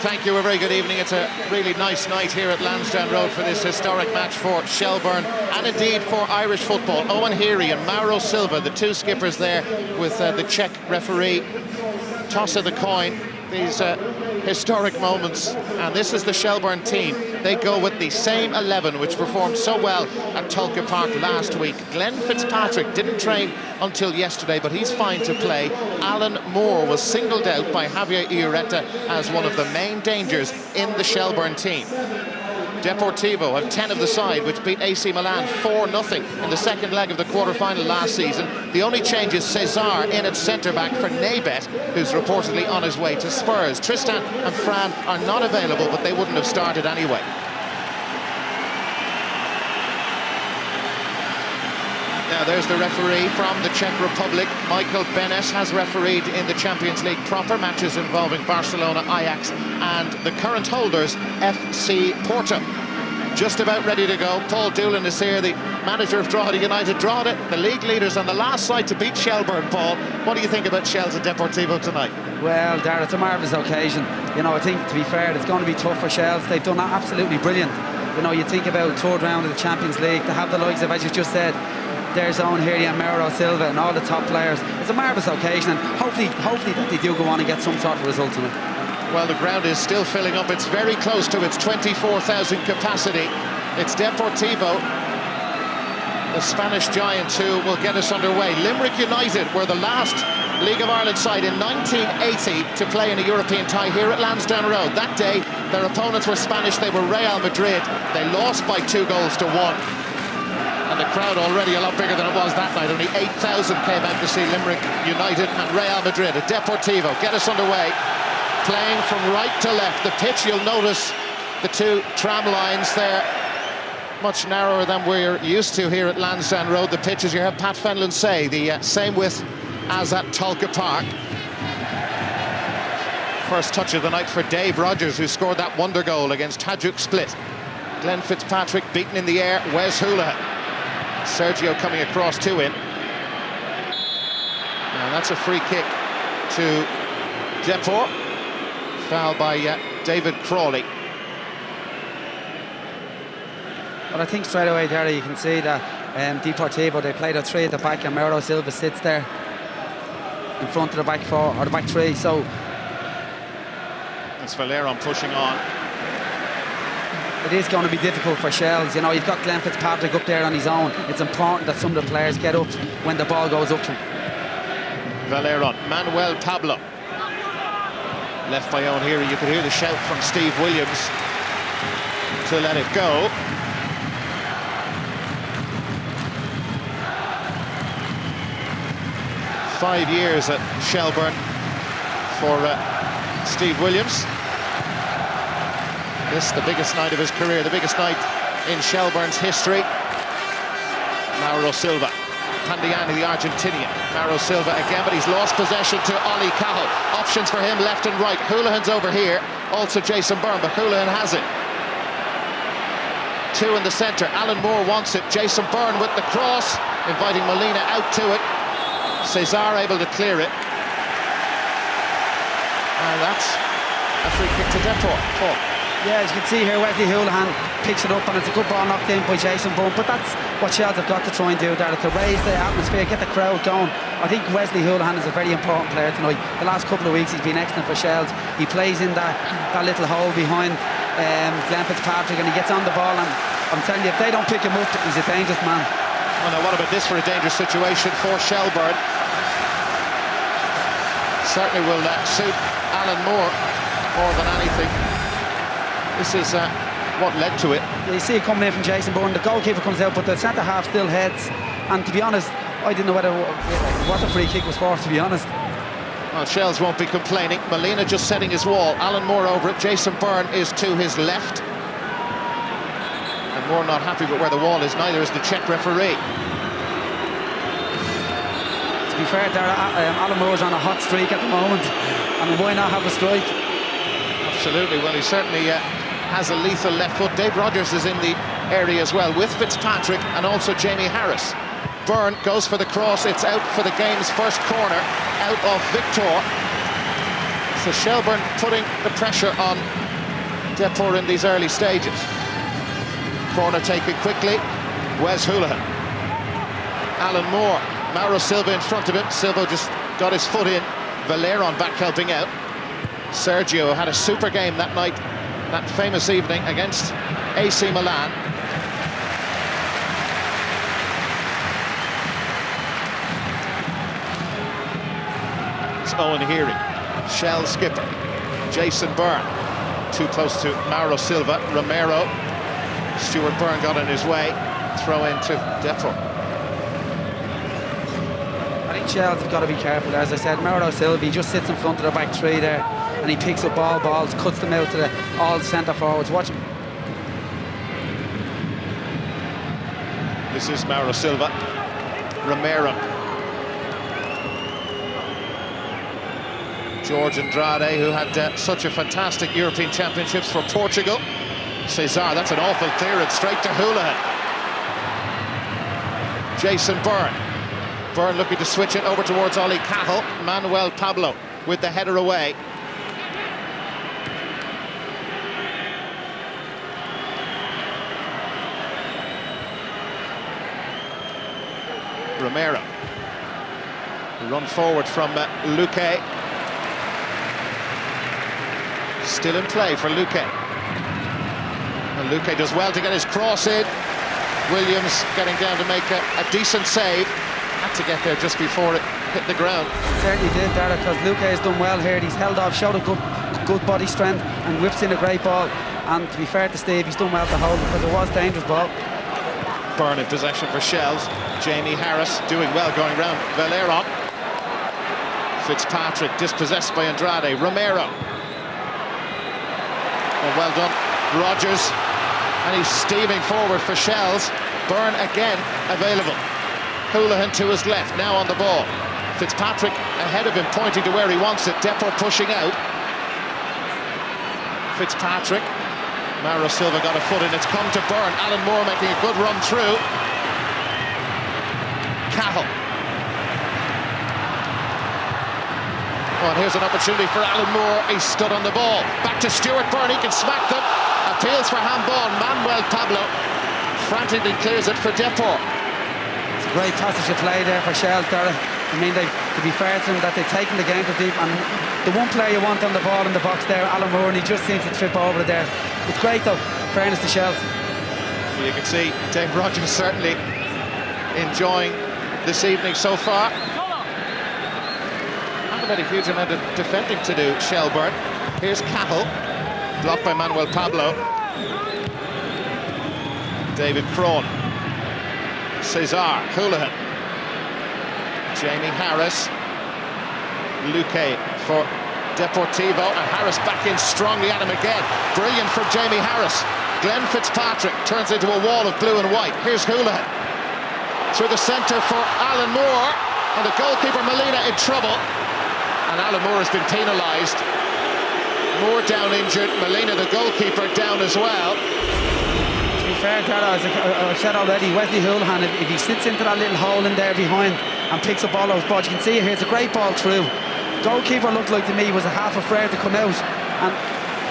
Thank you, a very good evening. It's a really nice night here at Lansdowne Road for this historic match for Shelbourne and indeed for Irish football. Owen Heary and Mauro Silva, the two skippers there with the Czech referee. Toss of the coin, these historic moments, and this is the Shelbourne team. They go with the same 11 which performed so well at Tulka Park last week. Glenn Fitzpatrick didn't train until yesterday, but he's fine to play. Alan Moore was singled out by Javier Iurreta as one of the main dangers in the Shelbourne team. Deportivo have 10 of the side, which beat AC Milan 4-0 in the second leg of the quarter-final last season. The only change is Cesar in at centre-back for Nebet, who's reportedly on his way to Spurs. Tristan and Fran are not available, but they wouldn't have started anyway. Now there's the referee from the Czech Republic. Michael Benes has refereed in the Champions League proper matches involving Barcelona, Ajax and the current holders, FC Porto. Just about ready to go. Paul Doolan is here, the manager of Drogheda United. Drogheda, the league leaders on the last side to beat Shelbourne. Paul, what do you think about Shels and Deportivo tonight? Well, Darren, it's a marvellous occasion. You know, I think, to be fair, it's going to be tough for Shels. They've done absolutely brilliant. You know, you think about third round of the Champions League, to have the likes of, as you just said, there's Owen Heary and Mauro Silva and all the top players. It's a marvellous occasion, and hopefully that they do go on and get some sort of result in it. Well, the ground is still filling up. It's very close to its 24,000 capacity. It's Deportivo, the Spanish giants, who will get us underway. Limerick United were the last League of Ireland side in 1980 to play in a European tie here at Lansdowne Road. That day, their opponents were Spanish. They were Real Madrid. They lost by 2-1. And the crowd already a lot bigger than it was that night. Only 8,000 came out to see Limerick United and Real Madrid. A Deportivo get us underway, playing from right to left. The pitch, you'll notice the two tram lines there, much narrower than we're used to here at Lansdowne Road. The pitch, as you heard Pat Fenlon say, the same width as at Tulka Park. First touch of the night for Dave Rogers, who scored that wonder goal against Hajduk Split. Glenn Fitzpatrick beaten in the air. Wes Houlihan. Sergio coming across to him. And that's a free kick to Depor. Foul by David Crawley. But I think straight away there you can see that Deportivo, they played a three at the back, and Mauro Silva sits there in front of the back four, or the back three, so... That's Valleron pushing on. It is going to be difficult for Shels. You know, you've got Glenn Fitzpatrick up there on his own. It's important that some of the players get up when the ball goes up to him. Valleron, Manuel Pablo. Left by Owen Heary. You could hear the shout from Steve Williams to let it go. Five years at Shelbourne for Steve Williams. This, the biggest night of his career, the biggest night in Shelbourne's history. Mauro Silva, Pandiani, the Argentinian. Mauro Silva again, but he's lost possession to Ollie Cahill. Options for him left and right. Houlihan's over here, also Jason Byrne, but Houlihan has it. Two in the centre, Alan Moore wants it. Jason Byrne with the cross, inviting Molina out to it. Cesar able to clear it. And that's a free kick to Depor. Yeah, as you can see here, Wesley Houlihan picks it up, and it's a good ball knocked in by Jason Byrne. But that's what Shels have got to try and do there, to raise the atmosphere, get the crowd going. I think Wesley Houlihan is a very important player tonight. The last couple of weeks he's been excellent for Shels. He plays in that little hole behind Glenn Fitzpatrick, and he gets on the ball, and I'm telling you, if they don't pick him up, he's a dangerous man. Well, now what about this for a dangerous situation for Shelbourne? Certainly will suit Alan Moore more than anything. This is what led to it. You see it coming in from Jason Byrne. The goalkeeper comes out, but the centre half still heads. And to be honest, I didn't know what the free kick was for, to be honest. Well, Shels won't be complaining. Molina just setting his wall. Alan Moore over it. Jason Byrne is to his left. And Moore not happy with where the wall is. Neither is the Czech referee. To be fair, Alan Moore's on a hot streak at the moment. And why not have a strike? Absolutely. Well, he certainly has a lethal left foot. Dave Rogers is in the area as well, with Fitzpatrick and also Jamie Harris. Byrne goes for the cross. It's out for the game's first corner, out of Victor. So Shelbourne putting the pressure on Deportivo in these early stages. Corner taken quickly. Wes Houlihan. Alan Moore. Mauro Silva in front of him. Silva just got his foot in. Valeron back helping out. Sergio had a super game that night, that famous evening against AC Milan. It's Owen Heary. Shell skipper. Jason Byrne. Too close to Mauro Silva. Romero. Stuart Byrne got in his way. Throw into Deportivo. I think Shells have got to be careful. As I said, Mauro Silva, he just sits in front of the back three there and he picks up balls, cuts them out to all centre forwards. Watch him. This is Mauro Silva. Romero. George Andrade, who had such a fantastic European Championships for Portugal. Cesar, that's an awful clearance, straight to Houlihan. Jason Byrne. Byrne looking to switch it over towards Oli Cahill. Manuel Pablo with the header away. Romero. Run forward from Luque. Still in play for Luque. And Luque does well to get his cross in. Williams getting down to make a decent save. Had to get there just before it hit the ground. Certainly did, Dara, because Luque has done well here. He's held off, showed a good body strength and whips in a great ball. And to be fair to Steve, he's done well to hold it because it was a dangerous ball. Byrne in possession for Shells. Jamie Harris doing well going round Valeron. Fitzpatrick dispossessed by Andrade. Romero. Oh, well done, Rogers. And he's steaming forward for Shells. Byrne again available. Houlihan to his left, now on the ball. Fitzpatrick ahead of him, pointing to where he wants it. Deportivo pushing out. Fitzpatrick. Mauro Silva got a foot in. It's come to Byrne. Alan Moore making a good run through. Cahill. Oh, and here's an opportunity for Alan Moore. He stood on the ball. Back to Stuart Byrne. He can smack them. Appeals for handball. Manuel Pablo frantically clears it for Deportivo. Great passage of play there for Shells, Dara. I mean, to be fair to them, that they've taken the game to deep, and the one player you want on the ball in the box there, Alan Moore, and he just seems to trip over it there. It's great though, fairness to Shells. You can see Dave Rogers certainly enjoying this evening so far. Haven't had a huge amount of defending to do, Shelbourne. Here's Cahill, blocked by Manuel Pablo. David Crone. Cesar, Houlihan, Jamie Harris, Luque for Deportivo, and Harris back in strongly at him again. Brilliant from Jamie Harris. Glenn Fitzpatrick turns into a wall of blue and white. Here's Houlihan through the centre for Alan Moore, and the goalkeeper Molina in trouble, and Alan Moore has been penalised. Moore down injured, Molina the goalkeeper down as well. Fair, Dara, as I said already, Wesley Houlihan, if he sits into that little hole in there behind and picks up all those balls, you can see here, it's a great ball through. Goalkeeper looked like to me was a half afraid to come out, and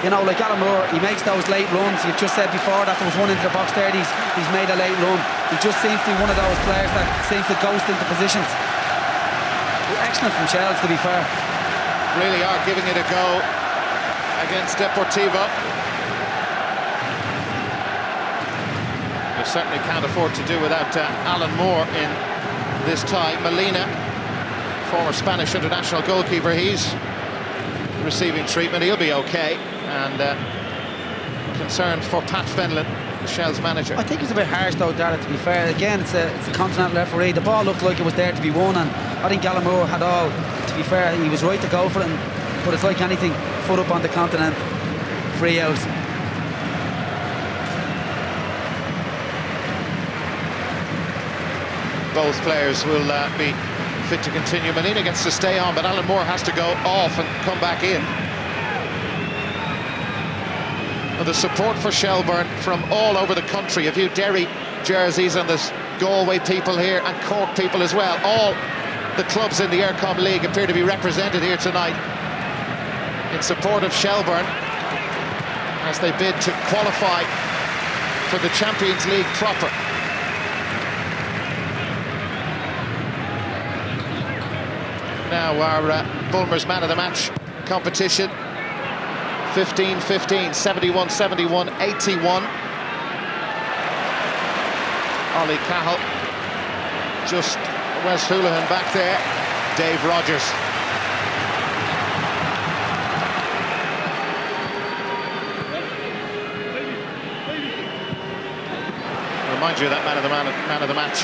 you know, like Alan Moore, he makes those late runs. You've just said before that there was one into the box there, he's made a late run. He just seems to be one of those players that seems to ghost into positions. Excellent from Shells, to be fair. Really are giving it a go against Deportivo. They certainly can't afford to do without Alan Moore in this tie. Molina, former Spanish international goalkeeper, he's receiving treatment. He'll be okay. And concerned for Pat Fenlon, Shell's manager. I think it's a bit harsh though, Dara, to be fair. Again, it's a continental referee. The ball looked like it was there to be won, and I think Alan Moore had all, to be fair, he was right to go for it, but it's like anything, foot up on the continent, free out. Both players will be fit to continue. Molina gets to stay on, but Alan Moore has to go off and come back in. And the support for Shelbourne from all over the country. A few Derry jerseys, and there's Galway people here and Cork people as well. All the clubs in the Aircom League appear to be represented here tonight. in support of Shelbourne as they bid to qualify for the Champions League proper. Now our Bulmer's man of the match competition. 15-15, 71-71, 81. Ollie Cahill, just Wes Houlihan back there. Dave Rogers. Remind you of that man of the match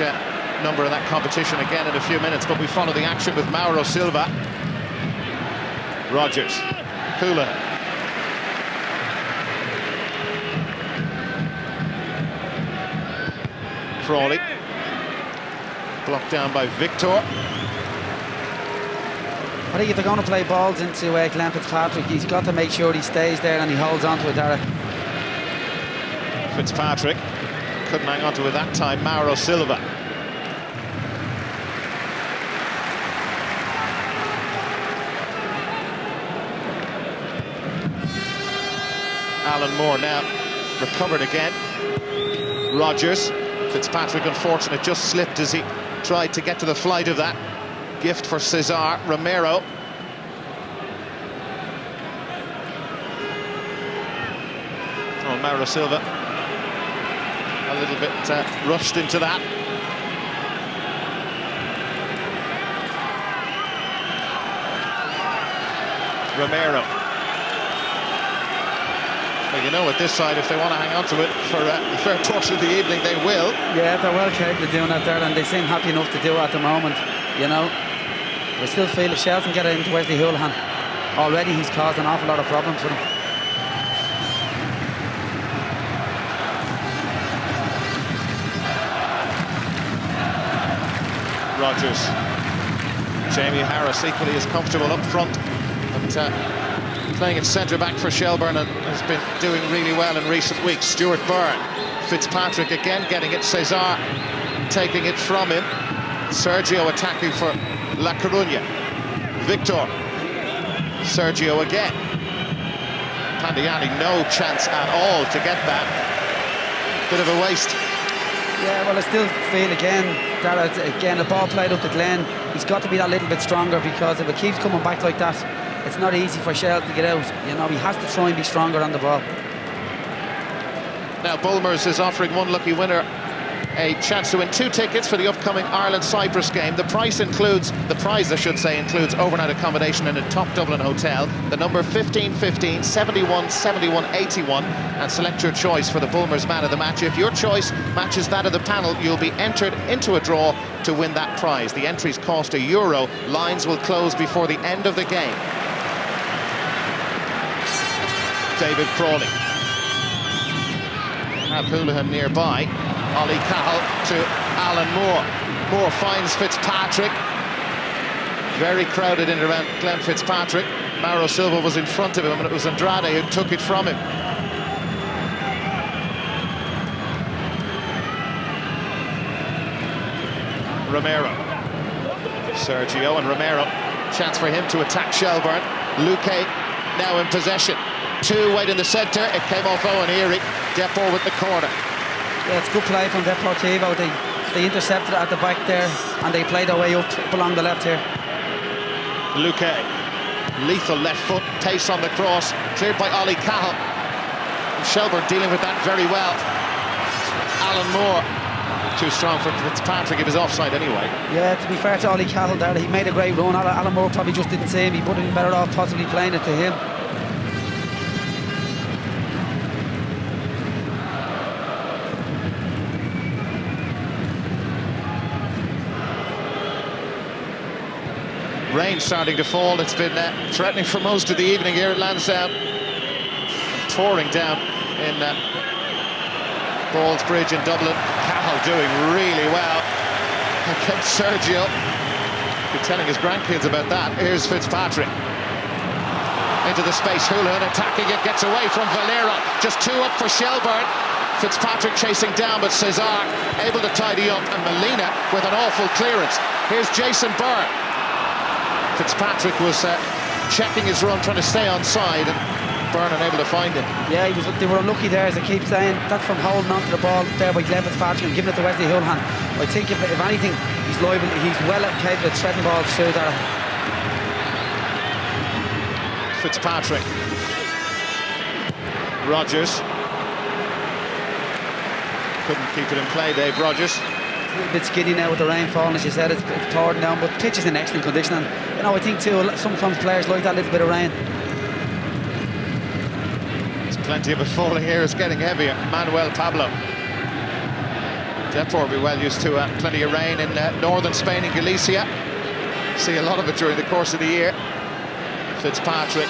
number in that competition again in a few minutes, but we follow the action with Mauro Silva. Rogers, Houlihan. Crawley, blocked down by Victor. I think if they're going to play balls into Glenn Fitzpatrick, he's got to make sure he stays there and he holds on to it, Dara. Fitzpatrick couldn't hang on to it that time. Mauro Silva. Alan Moore now recovered again. Rogers. Fitzpatrick, unfortunate, just slipped as he tried to get to the flight of that. Gift for Cesar. Romero. Oh, Mauro Silva. A little bit rushed into that. Romero. Well, you know, at this side, if they want to hang on to it for the fair portion of the evening, they will. Yeah, they're well capable of doing that there, and they seem happy enough to do it at the moment, you know. But I still feel if Shelton get it into Wesley Houlihan, already he's caused an awful lot of problems for them. Rogers. Jamie Harris equally as comfortable up front, but playing at centre-back for Shelbourne and has been doing really well in recent weeks. Stuart Byrne. Fitzpatrick again getting it. Cesar taking it from him. Sergio attacking for La Coruna. Victor. Sergio again. Pandiani, no chance at all to get that. Bit of a waste. Yeah, well, I still feel again, the ball played up to Glenn. He's got to be that little bit stronger, because if it keeps coming back like that, it's not easy for Shell to get out. You know, he has to try and be stronger on the ball. Now Bulmer's is offering one lucky winner a chance to win 2 tickets for the upcoming Ireland-Cyprus game. The prize, I should say, includes overnight accommodation in a top Dublin hotel. The number 15-15, 71, 71, 81, and select your choice for the Bulmer's man of the match. If your choice matches that of the panel, you'll be entered into a draw to win that prize. The entries cost €1. Lines will close before the end of the game. David Crawley. Have Houlihan nearby. Ollie Cahill to Alan Moore. Moore finds Fitzpatrick. Very crowded in around Glenn Fitzpatrick. Mauro Silva was in front of him, and it was Andrade who took it from him. Romero. Sergio and Romero. Chance for him to attack Shelbourne. Luque now in possession. 2 wide in the centre. It came off Owen Erie. Depor with the corner. Yeah, it's good play from Deportivo. They intercepted it at the back there, and they played their way up along the left here. Luque, lethal left foot, pace on the cross, cleared by Ollie Cahill. And Shelbourne dealing with that very well. Alan Moore, too strong for Fitzpatrick. It was offside anyway. Yeah, to be fair to Ollie Cahill there, he made a great run. Alan Moore probably just didn't see him. He would have been better off possibly playing it to him. Rain starting to fall. It's been threatening for most of the evening here at Lansdowne. Pouring down in Ballsbridge in Dublin. Cahill doing really well against Sergio. Be telling his grandkids about that. Here's Fitzpatrick. Into the space. Houlihan attacking it. Gets away from Valera. Just 2 up for Shelbourne. Fitzpatrick chasing down, but Cesar able to tidy up. And Molina with an awful clearance. Here's Jason Byrne. Fitzpatrick was checking his run, trying to stay onside, and Byrne unable to find him. Yeah, they were unlucky there, as I keep saying. That's from holding onto the ball there by Glenn Fitzpatrick and giving it to Wesley Houlihan. I think if anything, he's liable, he's well capable of threading balls through there. Fitzpatrick. Rodgers. Couldn't keep it in play, Dave Rodgers. A little bit skiddy now with the rain falling, as you said. It's pouring down, but the pitch is in excellent condition. And you know, I think too, sometimes players like that little bit of rain. There's plenty of it falling here. It's getting heavier. Manuel Pablo. Depor will be well used to plenty of rain in northern Spain and Galicia. See a lot of it during the course of the year. Fitzpatrick.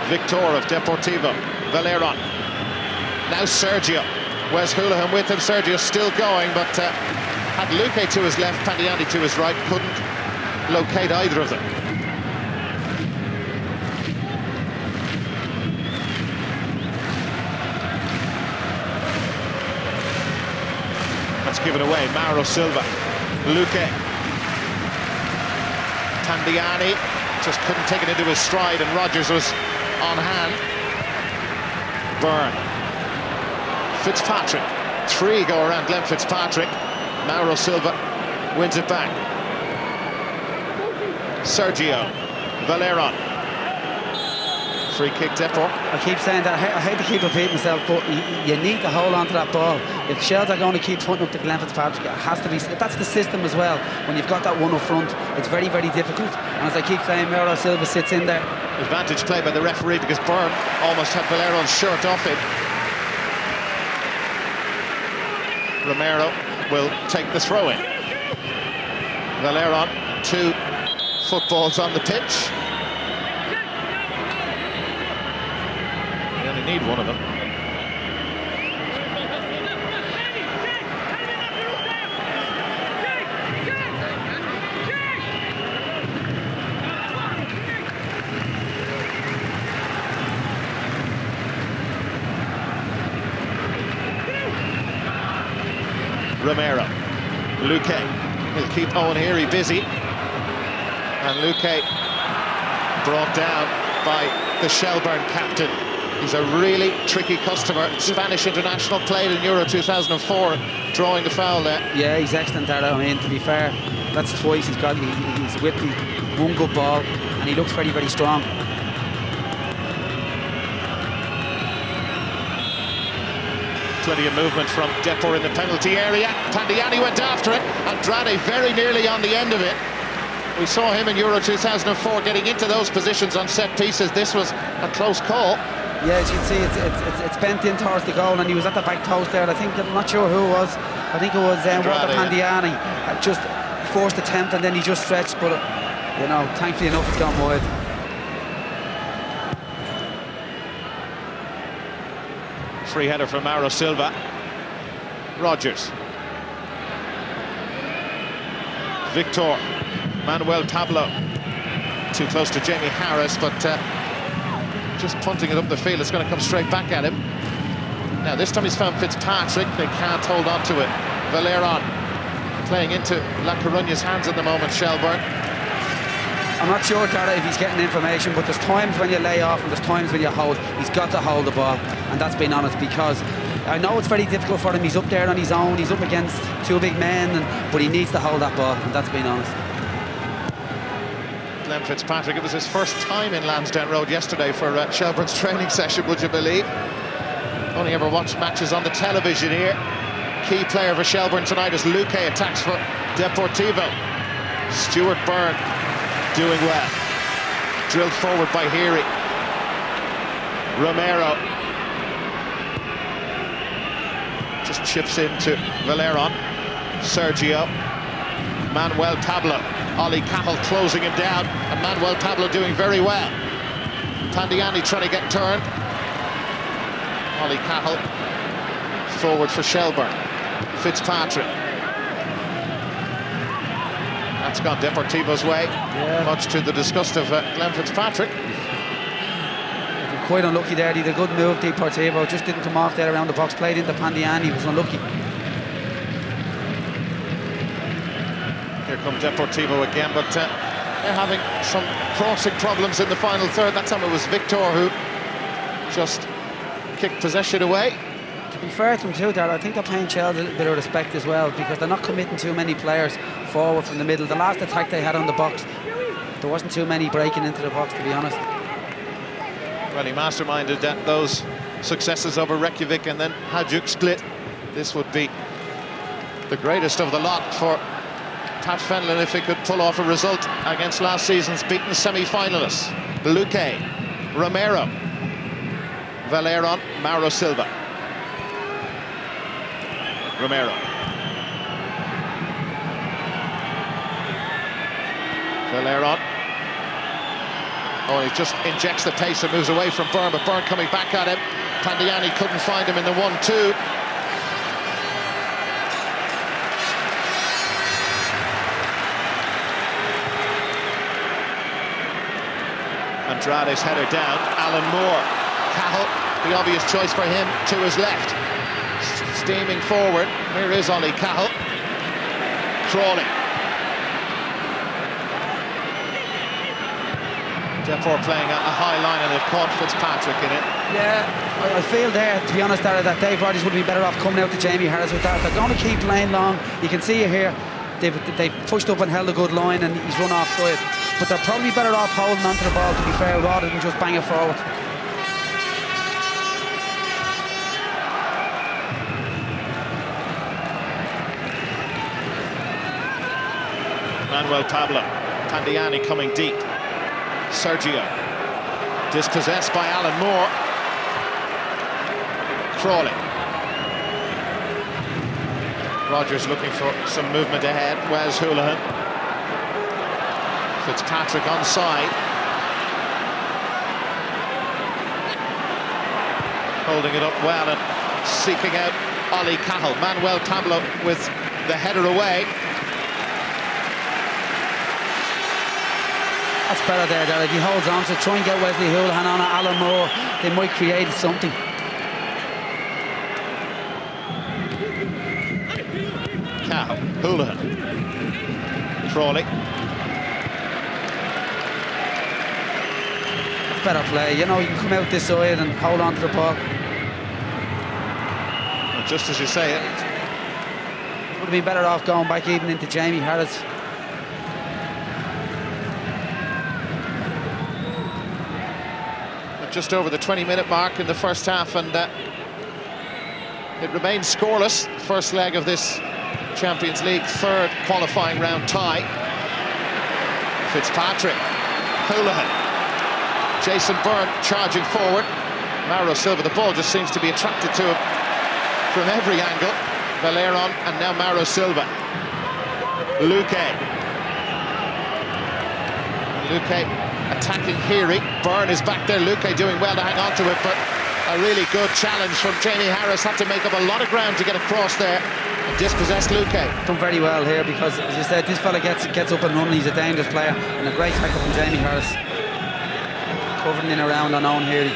Victor of Deportivo. Valeron. Now Sergio. Wes Houlihan with him. Sergio still going, but had Luque to his left, Pandiani to his right. Couldn't locate either of them. That's given away. Mauro Silva. Luque. Pandiani just couldn't take it into his stride, and Rodgers was on hand. Byrne. Fitzpatrick. Three go around Glenn Fitzpatrick. Mauro Silva wins it back. Sergio. Valeron. Free kick, Depor. I keep saying that. I hate to keep repeating myself, but you need to hold on to that ball. If Shells are going to keep punting up to Glenn Fitzpatrick, it has to be. That's the system as well. When you've got that one up front, it's very, very difficult. And as I keep saying, Mauro Silva sits in there. Advantage play by the referee, because Byrne almost had Valeron's shirt off it. Romero will take the throw-in. Valeron, 2 footballs on the pitch. They only need one of them. Romero. Luque. He'll keep Owen Heary busy. And Luque brought down by the Shelbourne captain. He's a really tricky customer. Spanish international, played in Euro 2004, drawing the foul there. Yeah, he's excellent there. I mean, to be fair, that's twice he's got. He's whipped one good ball, and he looks very, very strong. Plenty of movement from Depor in the penalty area. Pandiani went after it. Andrade very nearly on the end of it. We saw him in Euro 2004 getting into those positions on set pieces. This was a close call. Yeah, as you can see, it's bent in towards the goal, and he was at the back post there. I'm not sure who it was. I think it was Walter Pandiani. Just forced attempt, and then he just stretched. But you know, thankfully enough, it's gone wide. Free header from Mauro Silva. Rodgers. Victor. Manuel Pablo. Too close to Jamie Harris, but just punting it up the field. It's going to come straight back at him. Now this time he's found Fitzpatrick. They can't hold on to it. Valeron playing into La Coruña's hands at the moment, Shelbourne. I'm not sure, Dara, if he's getting information, but there's times when you lay off and there's times when you hold. He's got to hold the ball, and that's being honest, because I know it's very difficult for him. He's up there on his own. He's up against 2 big men, but he needs to hold that ball, and that's being honest. Glenn Fitzpatrick, it was his first time in Lansdowne Road yesterday for Shelbourne's training session, would you believe? Only ever watched matches on the television here. Key player for Shelbourne tonight as Luque attacks for Deportivo. Stuart Byrne doing well. Drilled forward by Heary. Romero just chips into Valeron. Sergio. Manuel Pablo. Ollie Cahill closing him down, and Manuel Pablo doing very well. Pandiani trying to get turned. Ollie Cahill forward for Shelbourne. Fitzpatrick. That's gone Deportivo's way, much to the disgust of Glenn Fitzpatrick. Quite unlucky there. He had a good move, Deportivo, just didn't come off there around the box. Played into Pandiani, he was unlucky. Here come Deportivo again, but They're having some crossing problems in the final third. That time it was Victor who just kicked possession away. To be fair to them too, Darrell, I think they're paying Chelsea a bit of respect as well, because they're not committing too many players forward from the middle. The last attack they had on the box, there wasn't too many breaking into the box, to be honest. Well, he masterminded those successes over Reykjavik and then Hajduk Split. This would be the greatest of the lot for Pat Fenlon if he could pull off a result against last season's beaten semi-finalists. Luque, Romero, Valeron, Mauro Silva. Romero. Valeron. Oh, he just injects the pace and moves away from Byrne, but Byrne coming back at him. Pandiani couldn't find him in the 1-2. Andrade's header down. Alan Moore. Cahill, the obvious choice for him, to his left. Steaming forward. Here is Ollie Cahill. Crawling. Depor playing a high line and they've caught Fitzpatrick in it. Yeah, I feel there, to be honest, Darrell, that Dave Rodgers would be better off coming out to Jamie Harris with that. They're going to keep playing long. You can see it here. They've pushed up and held a good line and he's run offside. But they're probably better off holding onto the ball, to be fair, rather than just bang it forward. Manuel Pablo. Pandiani coming deep. Sergio, dispossessed by Alan Moore. Crawley. Rodgers looking for some movement ahead. Wes Hoolahan. Fitzpatrick onside. Holding it up well and seeking out Ollie Cahill. Manuel Pablo with the header away. That's better there, Darrell. If he holds on to try and get Wesley Hoolahan on Alan Moore, they might create something. Cahill, Hoolahan, Crawley. That's better play. You know, you can come out this side and hold on to the ball. Well, just as you say it. Would have been better off going back even into Jamie Harris. Just over the 20-minute mark in the first half, and it remains scoreless. First leg of this Champions League third qualifying round tie. Fitzpatrick, Hoolahan, Jason Byrne charging forward. Mauro Silva, the ball just seems to be attracted to him from every angle. Valeron and now Mauro Silva. Luque. Attacking Heary. Byrne is back there. Luque doing well to hang on to it, but a really good challenge from Jamie Harris. Had to make up a lot of ground to get across there and dispossess Luque. Done very well here because, as you said, this fella gets up and running. He's a dangerous player, and a great tackle from Jamie Harris. Covering in around on Owen Heary.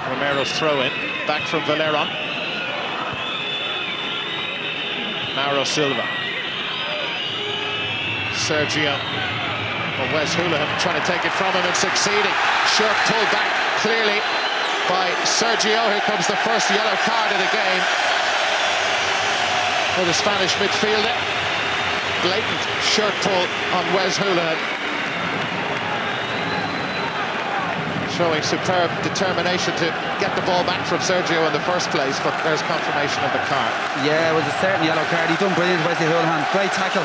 Romero's throw in. Back from Valeron. Mauro Silva. Sergio. Well, Wes Hoolahan trying to take it from him and succeeding. Short pull back clearly by Sergio. Here comes the first yellow card of the game for the Spanish midfielder. Blatant shirt pull on Wes Hoolahan. Showing superb determination to get the ball back from Sergio in the first place, but there's confirmation of the card. Yeah, it was a certain yellow card. He done brilliant, Wesley Hoolahan. Great tackle.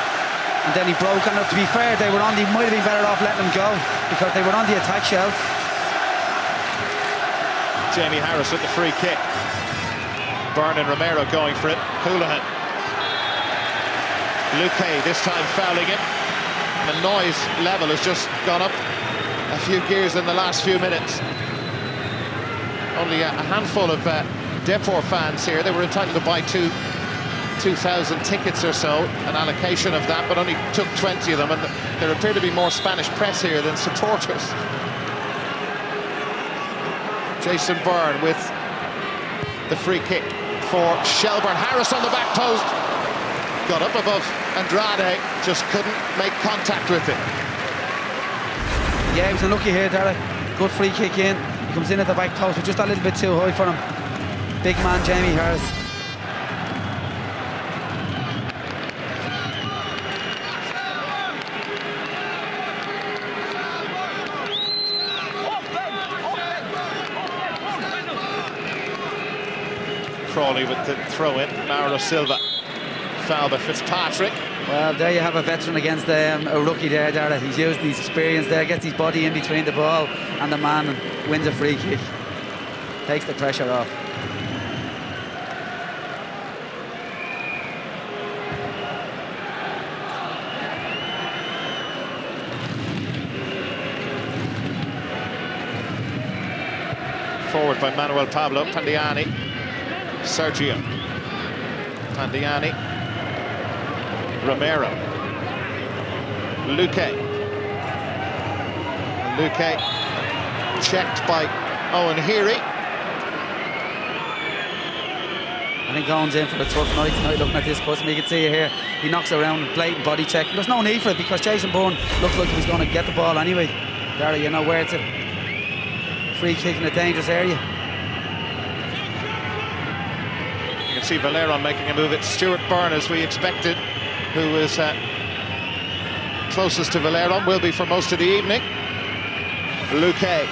And then he broke, and to be fair, they might have been better off letting him go because they were on the attack shelf. Jamie Harris with the free kick. Byrne and Romero going for it. Hoolahan. Luque this time fouling it. The noise level has just gone up a few gears in the last few minutes. Only a handful of Depor fans here. They were entitled to buy 2,000 tickets or so, an allocation of that, but only took 20 of them, and there appear to be more Spanish press here than supporters. Jason Byrne with the free kick for Shelbourne. Harris on the back post, got up above Andrade just couldn't make contact with it. Yeah, he was unlucky here, Derek. Good free kick in. He comes in at the back post, but just a little bit too high for him. Big man, Jamie Harris. Crawley with the throw in. Mauro Silva. Foul by Fitzpatrick. Well, there you have a veteran against a rookie there, Dara. He's used his experience there, gets his body in between the ball and the man and wins a free kick. Takes the pressure off. Forward by Manuel Pablo. Pandiani. Sergio. Pandiani. Romero. Luque. Luque checked by Owen Heary. I think Owen's in for a tough night tonight looking at this customer. You can see it here. He knocks around, blatant body check. There's no need for it because Jason Bourne looks like he was going to get the ball anyway. Dara, you know where it's a free kick in a dangerous area. You can see Valeron making a move. It's Stuart Byrne, as we expected, who is closest to Valeron, will be for most of the evening. Luque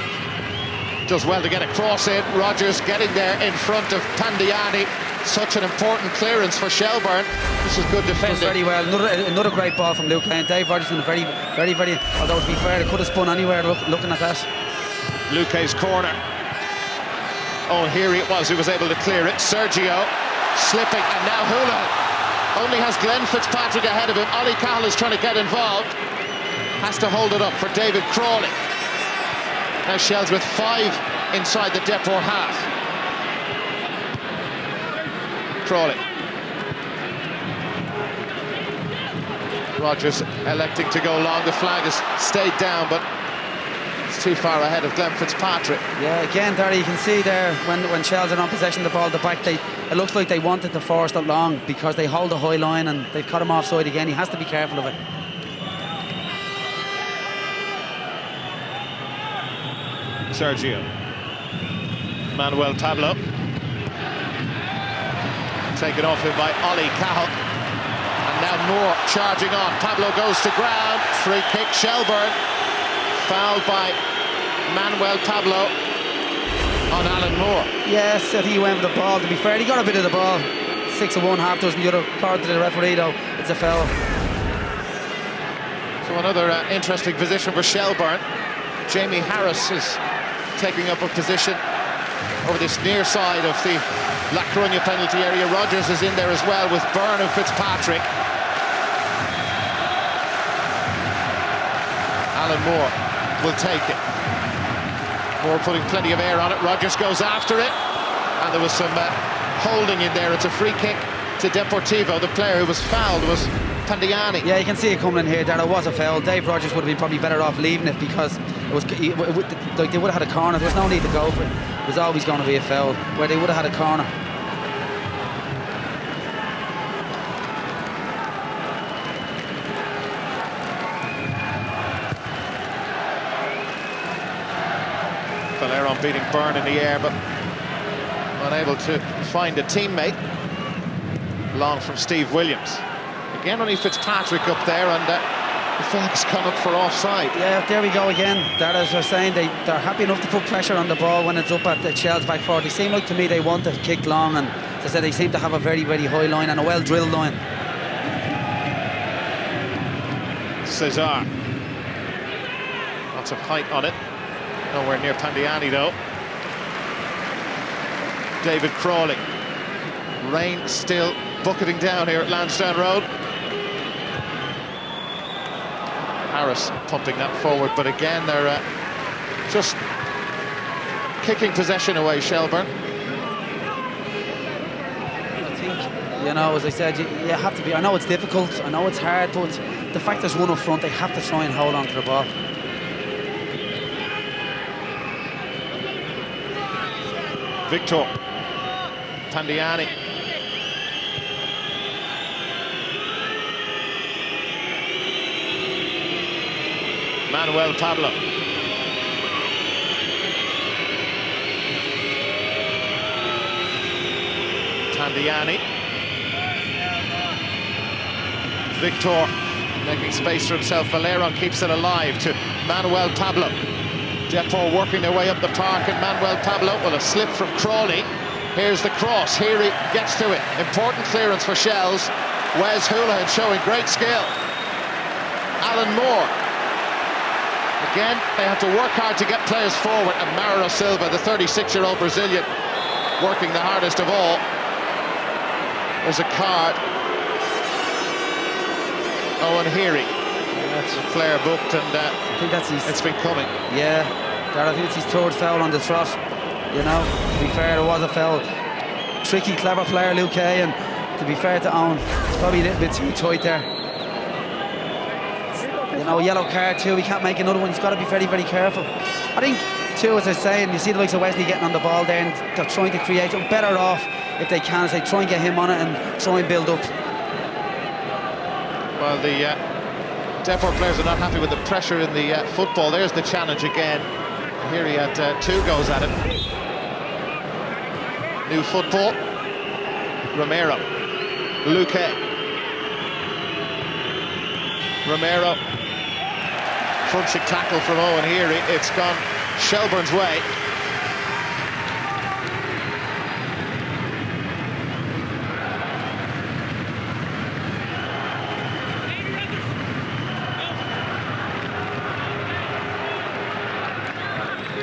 does well to get a cross in. Rogers getting there in front of Pandiani. Such an important clearance for Shelbourne. This is good defending. Does very well. Another great ball from Luque, and Dave Rogers in a very, although to be fair, it could have spun anywhere looking at that. Luque's corner. Oh, here it was who was able to clear it. Sergio slipping, and now Hula only has Glenn Fitzpatrick ahead of him. Ollie Cahill is trying to get involved. Has to hold it up for David Crawley. Now Shells with 5 inside the Depor half. Crawley. Rogers electing to go long. The flag has stayed down, but it's too far ahead of Glenn Fitzpatrick. Yeah, again, there you can see there when Shells are on possession of the ball at the back, it looks like they wanted to force it long because they hold the high line and they've cut him offside again. He has to be careful of it. Sergio. Manuel Pablo. Taken off him by Ollie Cahill. And now Moore charging on. Pablo goes to ground. Free kick, Shelbourne. Fouled by Manuel Pablo on Alan Moore. Yes, I think he went for the ball. To be fair, he got a bit of the ball. 6 of one, half dozen the other. According to the referee, though, it's a foul. So another interesting position for Shelbourne. Jamie Harris is taking up a position over this near side of the La Coruna penalty area. Rogers is in there as well with Byrne and Fitzpatrick. Alan Moore will take it. Moore putting plenty of air on it. Rogers goes after it, and there was some holding in there. It's a free kick to Deportivo. The player who was fouled was Pandiani. Yeah, you can see it coming in here. There was a foul. Dave Rogers would have been probably better off leaving it because like they would have had a corner. There was no need to go for it. It was always going to be a foul where they would have had a corner. Valeron beating Byrne in the air, but unable to find a teammate. Long from Steve Williams. Again, only Fitzpatrick up there, and the flag's come up for offside. Yeah, there we go again. That, as I was saying, they're happy enough to put pressure on the ball when it's up at the Shells back forward. They seem like, to me, they want it kicked long, and as I said, they seem to have a very, very high line and a well-drilled line. Cesar. Lots of height on it. Nowhere near Pandiani, though. David Crawley. Rain still bucketing down here at Lansdowne Road. Harris pumping that forward, but again they're just kicking possession away, Shelbourne. I think, you know, as I said, you have to be. I know it's difficult, I know it's hard, but the fact there's one up front, they have to try and hold on to the ball. Victor Pandiani. Manuel Pablo. Tandiani. Victor making space for himself. Valeron keeps it alive to Manuel Pablo. Depor working their way up the park, and Manuel Pablo, well, a slip from Crawley. Here's the cross. Here he gets to it. Important clearance for Shells. Wes Hoolahan showing great skill. Alan Moore. Again, they have to work hard to get players forward, and Mauro Silva, the 36-year-old Brazilian, working the hardest of all. There's a card. Owen Heary. That's a player booked, and I think that's his... it's been coming. Yeah, I think it's his third foul on the trot. You know, to be fair, it was a foul. Tricky, clever player, Luke Hay, and to be fair to Owen, it's probably a little bit too tight there. You know, yellow card too, he can't make another one. He's got to be very, very careful. I think, too, as I was saying, you see the likes of Wesley getting on the ball there, and they're trying to create something better off, if they can, say, try and get him on it and try and build up. Well, the Depor players are not happy with the pressure in the football. There's the challenge again. Here he had 2 goes at it. New football. Romero. Luque. Romero. Crunching tackle from Owen Heary. It's gone Shelbourne's way.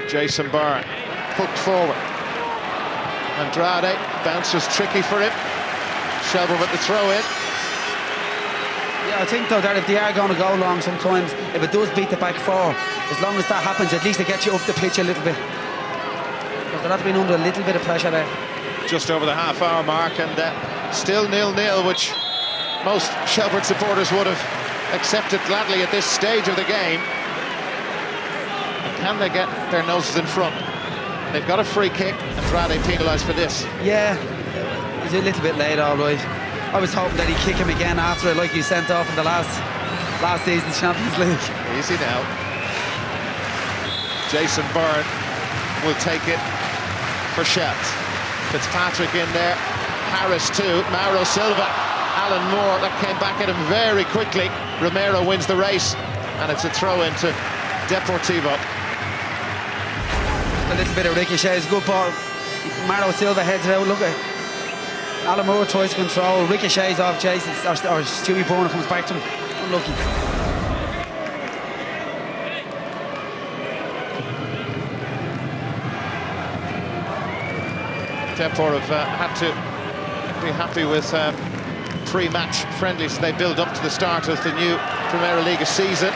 Jason Byrne hooked forward. Andrade, bounce was tricky for him. Shelbourne with the throw in. Yeah, I think though that if they are going to go long sometimes, if it does beat the back 4, as long as that happens, at least it gets you up the pitch a little bit. Because they're not been under a little bit of pressure there. Just over the half-hour mark, and still 0-0, which most Shelbourne supporters would have accepted gladly at this stage of the game. Can they get their noses in front? They've got a free kick. Andrade penalised for this. Yeah, he's a little bit late, all right. I was hoping that he'd kick him again after it, like he sent off in the last season's Champions League. Easy now. Jason Byrne will take it for Shells. Fitzpatrick in there. Harris too. Mauro Silva. Alan Moore, that came back at him very quickly. Romero wins the race, and it's a throw into Deportivo. A little bit of ricochet, it's a good ball. Mauro Silva heads it out, look at Alan Moore tries to control, ricochets off Jason, or Stewie Bourne comes back to him. Unlucky. Depor have had to be happy with pre-match friendlies they build up to the start of the new Primera Liga season.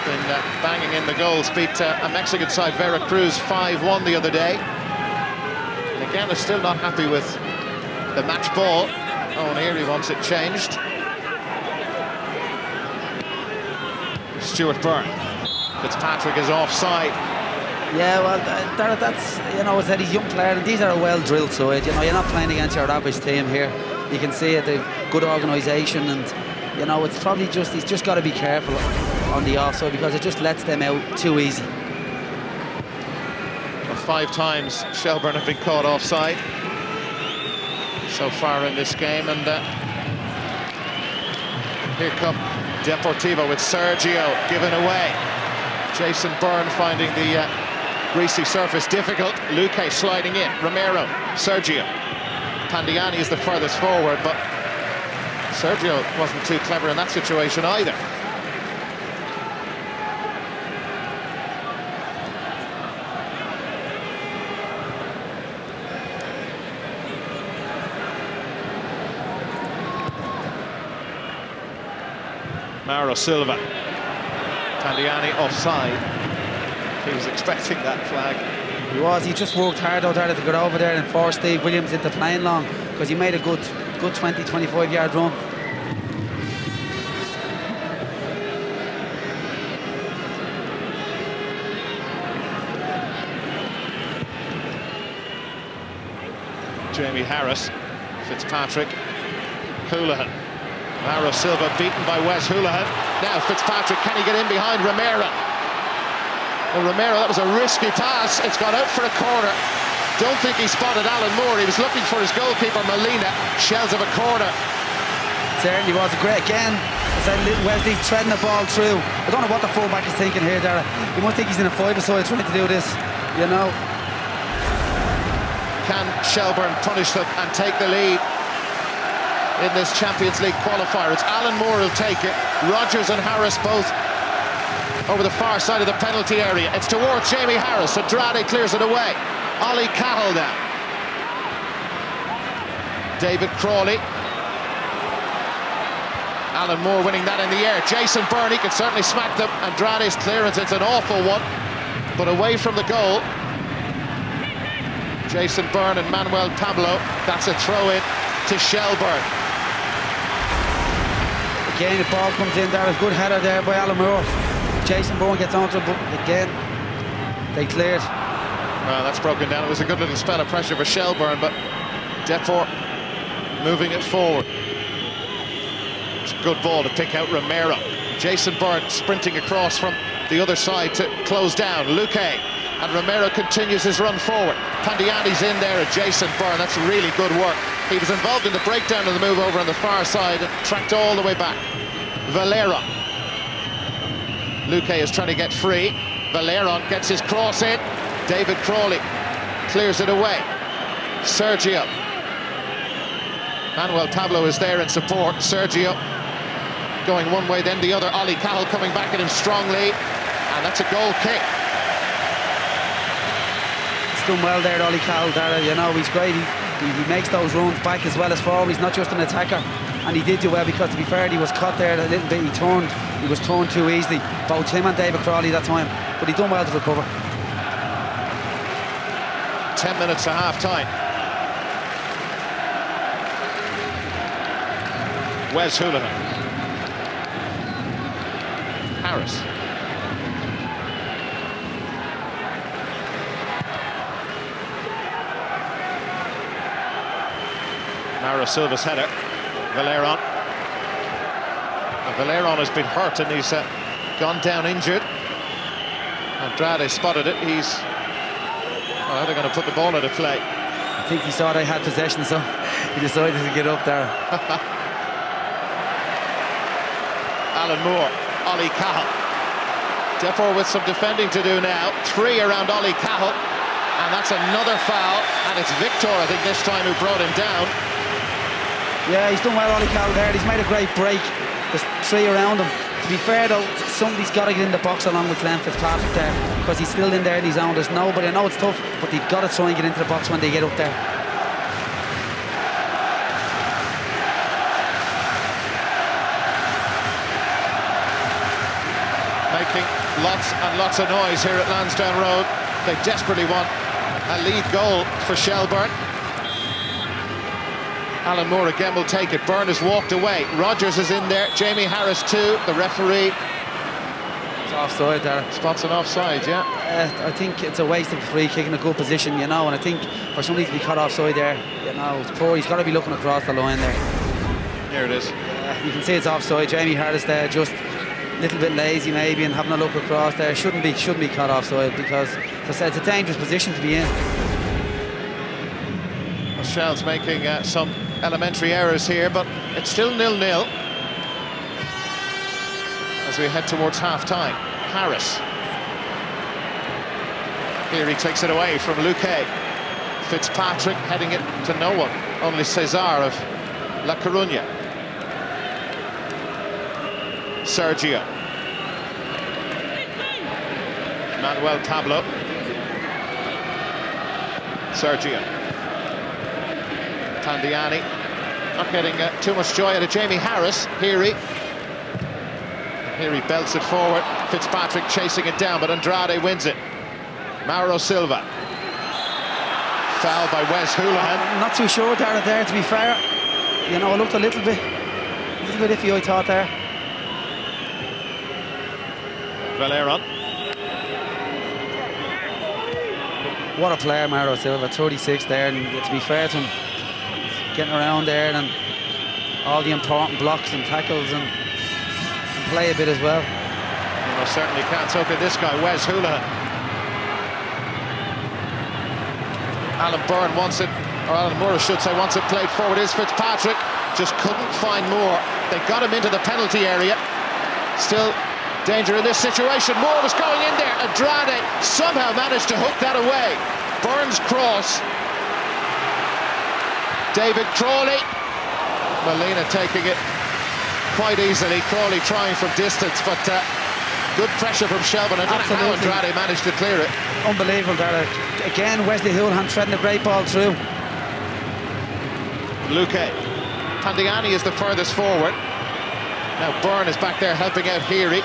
Been banging in the goals, beat a Mexican side, Veracruz, 5-1 the other day. And again, they're still not happy with the match ball. Owen Heary wants it changed. Stuart Byrne. Fitzpatrick is offside. Yeah, well, that's, you know, as I said, he's a young player, and these are a well-drilled side. You know, you're not playing against your average team here. You can see it, they've good organisation, and, you know, it's probably just, he's just got to be careful on the offside because it just lets them out too easy. Well, 5 times Shelbourne have been caught offside so far in this game, and here come Deportivo with Sergio given away. Jason Byrne finding the greasy surface difficult. Luque sliding in. Romero, Sergio. Tandiani is the furthest forward, but Sergio wasn't too clever in that situation either. Mauro Silva. Tandiani offside. He was expecting that flag. He was. He just worked hard out there to get over there and force Steve Williams into playing long, because he made a good 20-25 yard run. Jamie Harris, Fitzpatrick, Hoolahan. Mauro Silva beaten by Wes Hoolahan. Now Fitzpatrick, can he get in behind Romero? Well, Romero, that was a risky pass. It's gone out for a corner. Don't think he spotted Alan Moore. He was looking for his goalkeeper, Molina. Shells of a corner. Certainly was a great again. As I said, Wesley threading the ball through. I don't know what the fullback is thinking here, Dara. You might think he's in a five-a-side trying to do this, you know. Can Shelbourne punish them and take the lead in this Champions League qualifier? It's Alan Moore who'll take it. Rodgers and Harris both over the far side of the penalty area. It's towards Jamie Harris. Andrade clears it away. Ollie Cahill now. David Crawley. Alan Moore winning that in the air. Jason Byrne, he can certainly smack them. Andrade's clearance, it's an awful one, but away from the goal. Jason Byrne and Manuel Pablo. That's a throw-in to Shelbourne. Again, the ball comes in there. A good header there by Alan Moore. Jason Byrne gets onto it, but again, they cleared. Well, that's broken down. It was a good little spell of pressure for Shelbourne, but Deport moving it forward. It's a good ball to pick out Romero. Jason Byrne sprinting across from the other side to close down Luque, and Romero continues his run forward. Pandiani's in there at Jason Byrne. That's really good work. He was involved in the breakdown of the move over on the far side and tracked all the way back. Valera. Luque is trying to get free. Valera gets his cross in. David Crawley clears it away. Sergio. Manuel Pablo is there in support. Sergio going one way, then the other. Ollie Cahill coming back at him strongly. And that's a goal kick. He's done well there, Ollie Cahill, Dara. You know, he's great. He makes those runs back as well as forward. He's not just an attacker. And he did do well because, to be fair, he was caught there a little bit. He was turned too easily. Both him and David Crawley that time. But he done well to recover. 10 minutes to half-time. Wes Hoolahan. Harris. Mauro Silva's header. Valeron. Valeron has been hurt and he's gone down injured. Andrade spotted it. He's... Well, they're going to put the ball into play. I think he saw they had possession, so he decided to get up there. Alan Moore, Ollie Cahill. Deport with some defending to do now. 3 around Ollie Cahill, and that's another foul. And it's Victor, I think, this time, who brought him down. Yeah, he's done well, Ollie Cahill there. He's made a great break. There's 3 around him. To be fair, though, somebody's got to get in the box along with Glenn Fitzpatrick there, because he's still in there in his own. There's nobody. I know it's tough, but they've got to try and get into the box when they get up there. Making lots and lots of noise here at Lansdowne Road. They desperately want a lead goal for Shelbourne. Alan Moore again will take it. Byrne has walked away. Rodgers is in there. Jamie Harris too. The referee. It's offside there. Spots an offside, yeah. I think it's a waste of a free kick in a good position, you know, and I think for somebody to be cut offside there, you know, it's poor. He's got to be looking across the line there. Here it is. You can see it's offside. Jamie Harris there, just a little bit lazy maybe, and having a look across there. Shouldn't be cut offside, because, as I said, it's a dangerous position to be in. Well, Shell's making some elementary errors here, but it's still 0-0 as we head towards half-time. Harris. Here he takes it away from Luque. Fitzpatrick heading it to no one. Only Cesar of La Coruna. Sergio. Manuel Pablo. Sergio. Pandiani. Not getting too much joy out of Jamie Harris. Here he belts it forward. Fitzpatrick chasing it down, but Andrade wins it. Mauro Silva. Foul by Wes Hoolahan. I'm not too sure there, to be fair. You know, I looked a little bit iffy, I thought there. Valeron. What a player, Mauro Silva, 36 there, and to be fair to him, getting around there and all the important blocks and tackles, and play a bit as well. You most certainly can. So okay, this guy, Wes Hoolahan. Alan Byrne wants it, or Alan Moore, I should say, wants it played forward. Is Fitzpatrick, just couldn't find Moore. They got him into the penalty area. Still danger in this situation. Moore was going in there. Andrade somehow managed to hook that away. Byrne's cross. David Crawley. Molina taking it quite easily. Crawley trying from distance, but good pressure from Shelbourne. I don't know how Andrade managed to clear it. Unbelievable, Derek. Again, Wesley Hoolahan threading a great ball through. Luque. Pandiani is the furthest forward. Now Byrne is back there helping out Heary.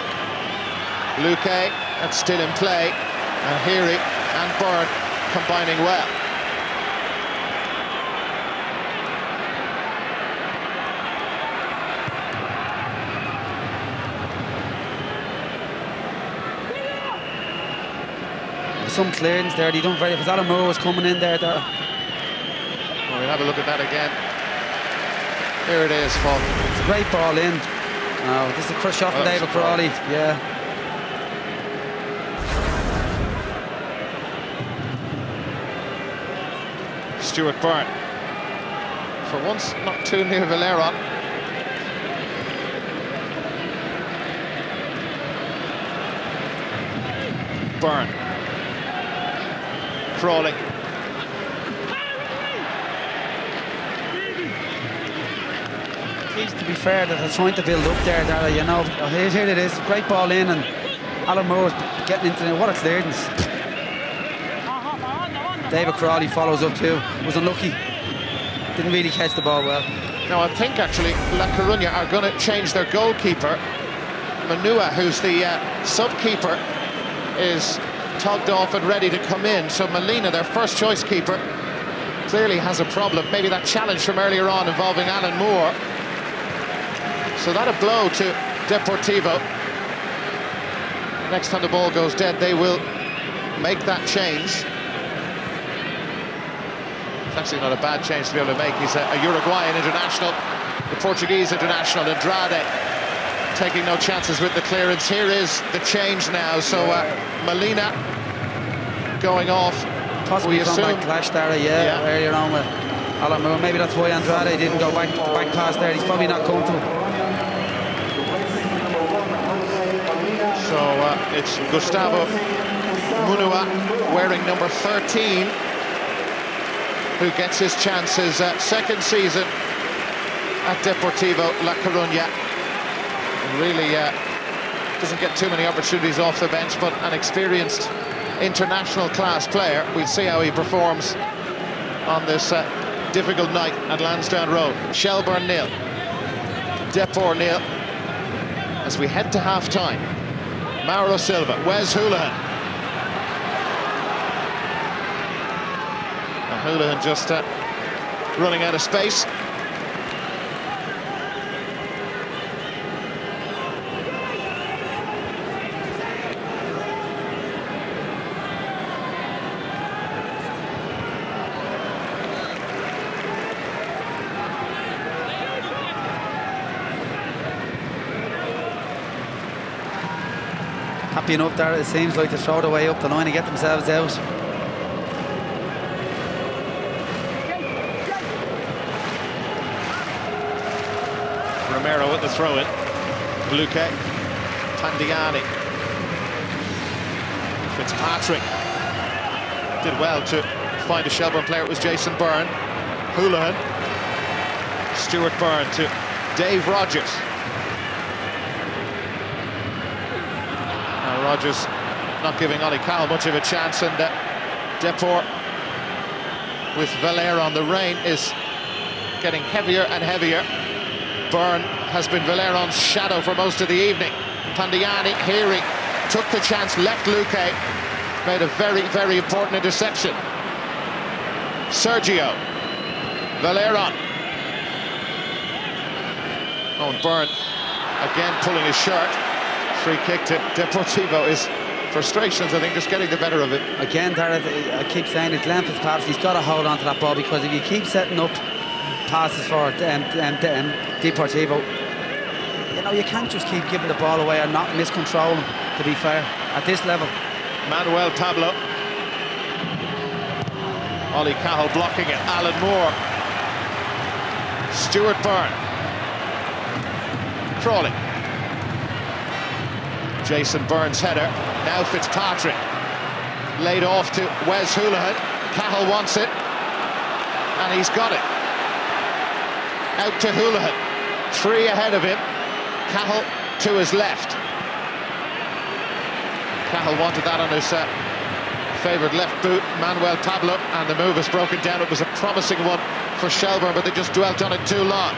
Luque, that's still in play. And Heary and Byrne combining well. Some clearance there, they done very, because Alan Moore was coming in there. Well, we'll have a look at that again. Here it is, Paul. It's a great ball in. Oh, this is a shot from David Crawley. Yeah. Stuart Byrne. For once, not too near Valera. Byrne. Crawley. To be fair, that they're trying to build up there, Dara, you know. Here it is, great ball in, and Alan Moore's getting into it. What a clearance. David Crawley follows up too, was unlucky. Didn't really catch the ball well. No, I think actually La Coruna are going to change their goalkeeper. Manua, who's the sub-keeper, is tugged off and ready to come in. So Molina, their first choice keeper, clearly has a problem. Maybe that challenge from earlier on involving Alan Moore. So that a blow to Deportivo. Next time the ball goes dead, they will make that change. It's actually not a bad change to be able to make. He's a Uruguayan international, the Portuguese international, Andrade, taking no chances with the clearance. Here is the change now. So Molina going off. Possibly from that clash there, yeah, earlier on with Alan Moore. Maybe that's why Andrade didn't go back past there. He's probably not comfortable. So it's Gustavo Munua, wearing number 13, who gets his chances. Second season at Deportivo La Coruna. Really doesn't get too many opportunities off the bench, but an experienced international class player. We'll see how he performs on this difficult night at Lansdowne Road. Shelbourne 0, Depor 0. As we head to half-time, Mauro Silva, Wes Hoolahan. And Hoolahan just running out of space. Happy enough there, it seems like, to throw it away up the line and get themselves out. Romero at the throw-in. Luque. Pandiani. Fitzpatrick did well to find a Shelbourne player. It was Jason Byrne. Hoolahan. Stuart Byrne to Dave Rogers. Rogers not giving Ollie Cowell much of a chance, and Depor with Valera on the rein is getting heavier and heavier. Byrne has been Valeron's shadow for most of the evening. Pandiani, Heary took the chance, left Luque, made a very, very important interception. Sergio, Valera. Oh, and Byrne again pulling his shirt. Free kick to Deportivo. Is frustrations, I think, just getting the better of it. Again, Darragh, I keep saying it, Glenn Fitzpatrick, he's got to hold on to that ball, because if you keep setting up passes for Deportivo, you know, know, you can't just keep giving the ball away and not miscontrolling, to be fair, at this level. Manuel Tablo. Ollie Cahill blocking it. Alan Moore. Stuart Byrne. Crawley. Jason Byrne's header. Now Fitzpatrick. Laid off to Wes Houlihan. Cahill wants it. And he's got it. Out to Houlihan. 3 ahead of him. Cahill to his left. Cahill wanted that on his favoured left boot, Manuel Tablo, and the move is broken down. It was a promising one for Shelbourne, but they just dwelt on it too long.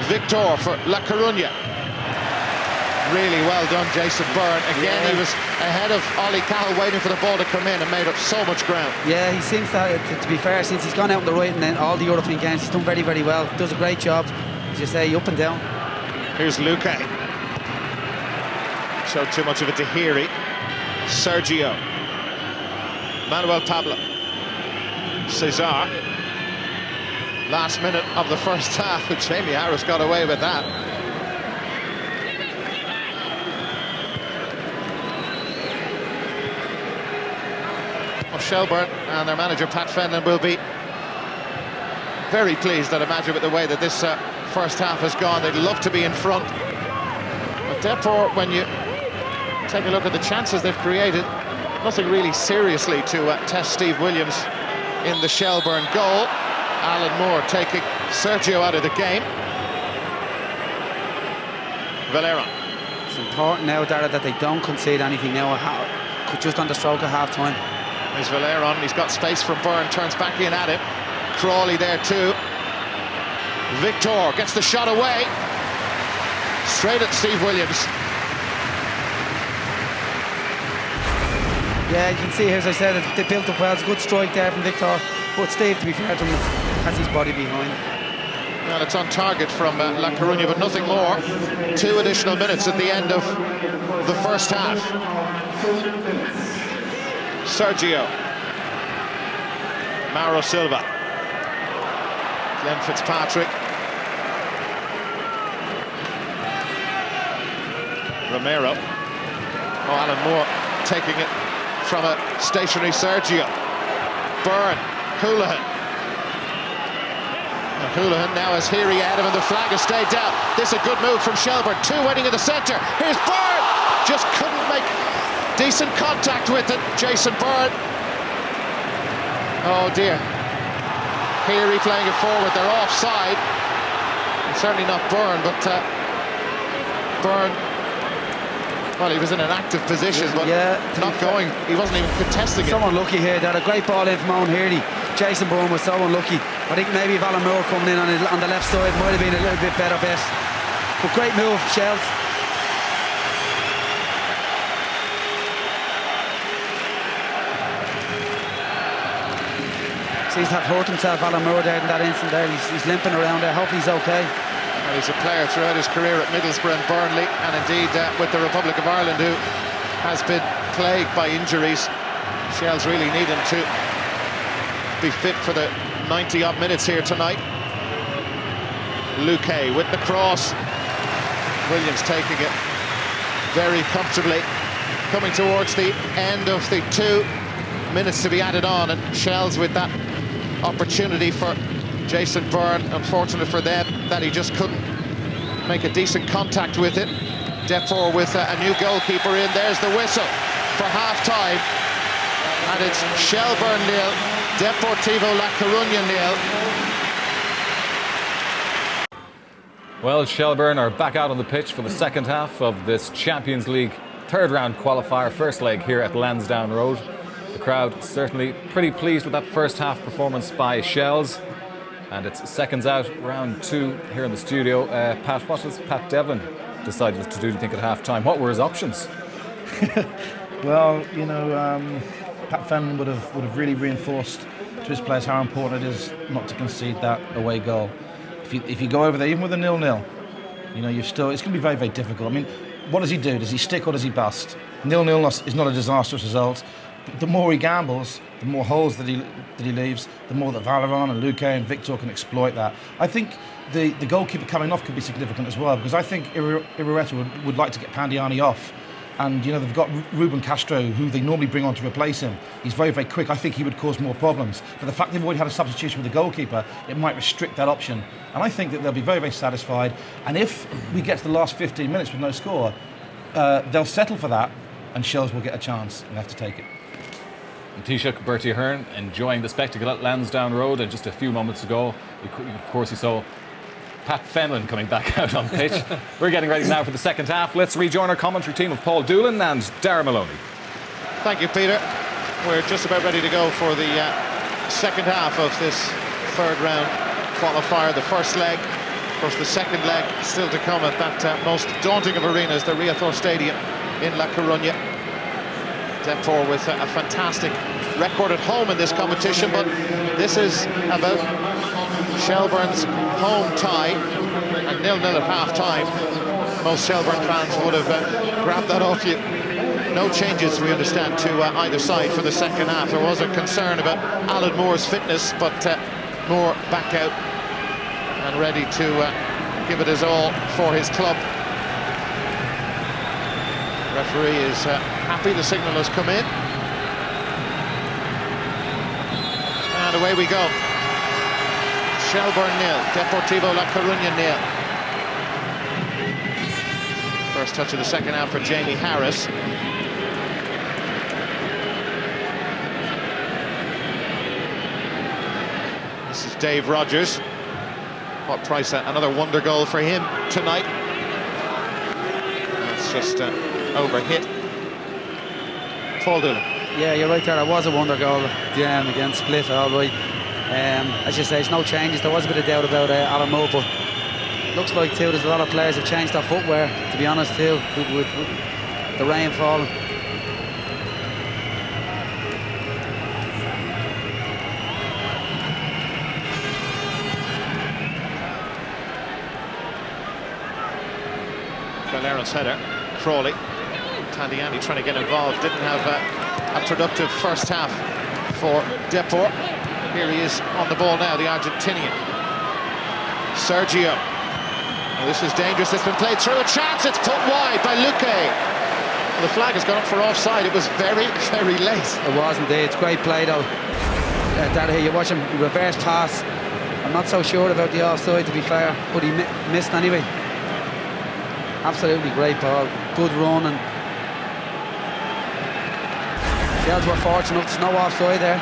Victor for La Coruna. Really well done, Jason Byrne. Again, he was ahead of Ollie Cahill, waiting for the ball to come in, and made up so much ground. Yeah, he seems to be fair, since he's gone out on the right and then all the European games, he's done very, very well. Does a great job, as you say, up and down. Here's Luque. Showed too much of it to Heary. Sergio. Manuel Tablo. Cesar. Last minute of the first half, but Jamie Harris got away with that. Well, Shelbourne and their manager Pat Fenlon will be very pleased, I'd imagine, with the way that this first half has gone. They'd love to be in front. But therefore, when you take a look at the chances they've created, nothing really seriously to test Steve Williams in the Shelbourne goal. Alan Moore taking Sergio out of the game. Valeron. It's important now, Dara, that they don't concede anything now, just on the stroke of half-time. There's Valeron, he's got space from Byrne, turns back in at him. Crawley there too. Victor gets the shot away. Straight at Steve Williams. Yeah, you can see here, as I said, they built up well. It's a good strike there from Victor. But Steve, to be fair to him, has his body behind. Well, it's on target from La Coruna, but nothing more. 2 additional minutes at the end of the first half. Sergio. Mauro Silva. Glenn Fitzpatrick. Romero. Oh, Alan Moore taking it from a stationary Sergio. Byrne. Houlihan. And Houlihan now has Heary ahead of him, and the flag has stayed down. This is a good move from Shelbourne. 2 waiting in the centre. Here's Byrne! Just couldn't make decent contact with it, Jason Byrne. Oh dear. Heary playing it forward. They're offside. Certainly not Byrne, but Byrne, well, he was in an active position, but not going. He wasn't even contesting it. So unlucky here. They had a great ball in from Owen Heary. Jason Byrne was so unlucky. I think maybe if Alan Moore coming in on the left side might have been a little bit better bet. But great move, Shells. Seems to have hurt himself, Alan Moore, there in that instant there. He's limping around there. Hopefully he's okay. Well, he's a player throughout his career at Middlesbrough and Burnley, and indeed with the Republic of Ireland, who has been plagued by injuries. Shells really need him to be fit for the 90-odd minutes here tonight. Luque with the cross. Williams taking it very comfortably. Coming towards the end of the 2 minutes to be added on, and Shells with that opportunity for Jason Byrne. Unfortunate for them that he just couldn't make a decent contact with it. Deportivo with a new goalkeeper in. There's the whistle for half-time, and it's Shelbourne 0, Deportivo La Coruna 0. Well, Shelbourne are back out on the pitch for the second half of this Champions League third-round qualifier, first leg here at Lansdowne Road. The crowd certainly pretty pleased with that first half performance by Shells. And it's seconds out, round 2 here in the studio. Pat, what has Pat Devlin decided to do, you think, at half-time? What were his options? Well, you know, Pat Fenlon would have really reinforced to his players how important it is not to concede that away goal. If you go over there, even with a 0-0, you know, it's going to be very, very difficult. I mean, what does he do? Does he stick or does he bust? 0-0 is not a disastrous result, the more he gambles, the more holes that he leaves, the more that Valeron and Luque and Victor can exploit that. I think the goalkeeper coming off could be significant as well, because I think Irureta would like to get Pandiani off. And, you know, they've got Ruben Castro, who they normally bring on to replace him. He's very, very quick. I think he would cause more problems. But the fact they've already had a substitution with the goalkeeper, it might restrict that option. And I think that they'll be very, very satisfied. And if we get to the last 15 minutes with no score, they'll settle for that, and Shells will get a chance and have to take it. And Taoiseach Bertie Ahern enjoying the spectacle at Lansdowne Road, and just a few moments ago, of course, you saw Pat Fenlon coming back out on pitch. We're getting ready now for the second half. Let's rejoin our commentary team of Paul Doolan and Darragh Maloney. Thank you, Peter. We're just about ready to go for the second half of this third round qualifier, the first leg. Of course, the second leg still to come at that most daunting of arenas, the Riazor Stadium in La Coruna. Deportivo with a fantastic record at home in this competition, but this is about Shelbourne's home tie, and 0-0 at half-time. Most Shelbourne fans would have grabbed that off you. No changes, we understand, to either side for the second half. There was a concern about Alan Moore's fitness, but Moore back out and ready to give it his all for his club. Referee is happy, the signal has come in. And away we go. Shelbourne 0, Deportivo La Coruna 0. First touch of the second half for Jamie Harris. This is Dave Rogers. What price, another wonder goal for him tonight. That's just overhit. Paul Doolan. Yeah, you're right there. It was a wonder goal against Split, all right. As you say, it's no changes. There was a bit of doubt about Alan Moore, but looks like too there's a lot of players have changed their footwear, to be honest too, with the rain falling. Valera's header, Crawley. Tandiani trying to get involved, didn't have a productive first half for Deport. Here he is on the ball now, the Argentinian. Sergio. Well, this is dangerous, it's been played through, a chance, it's put wide by Luque. Well, the flag has gone up for offside, it was very, very late. It was indeed, it's great play though. Here you watch him reverse pass. I'm not so sure about the offside, to be fair, but he missed anyway. Absolutely great ball, good run, and Shells were fortunate enough, there's no offside there.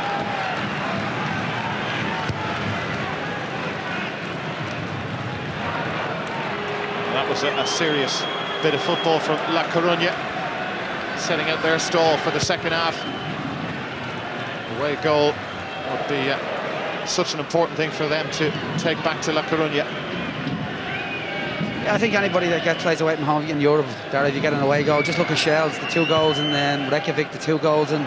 That was a serious bit of football from La Coruna, setting out their stall for the second half. Away goal would be such an important thing for them to take back to La Coruna. Yeah, I think anybody that plays away from home in Europe, if you get an away goal, just look at Shells, the 2 goals in Reykjavik, the 2 goals in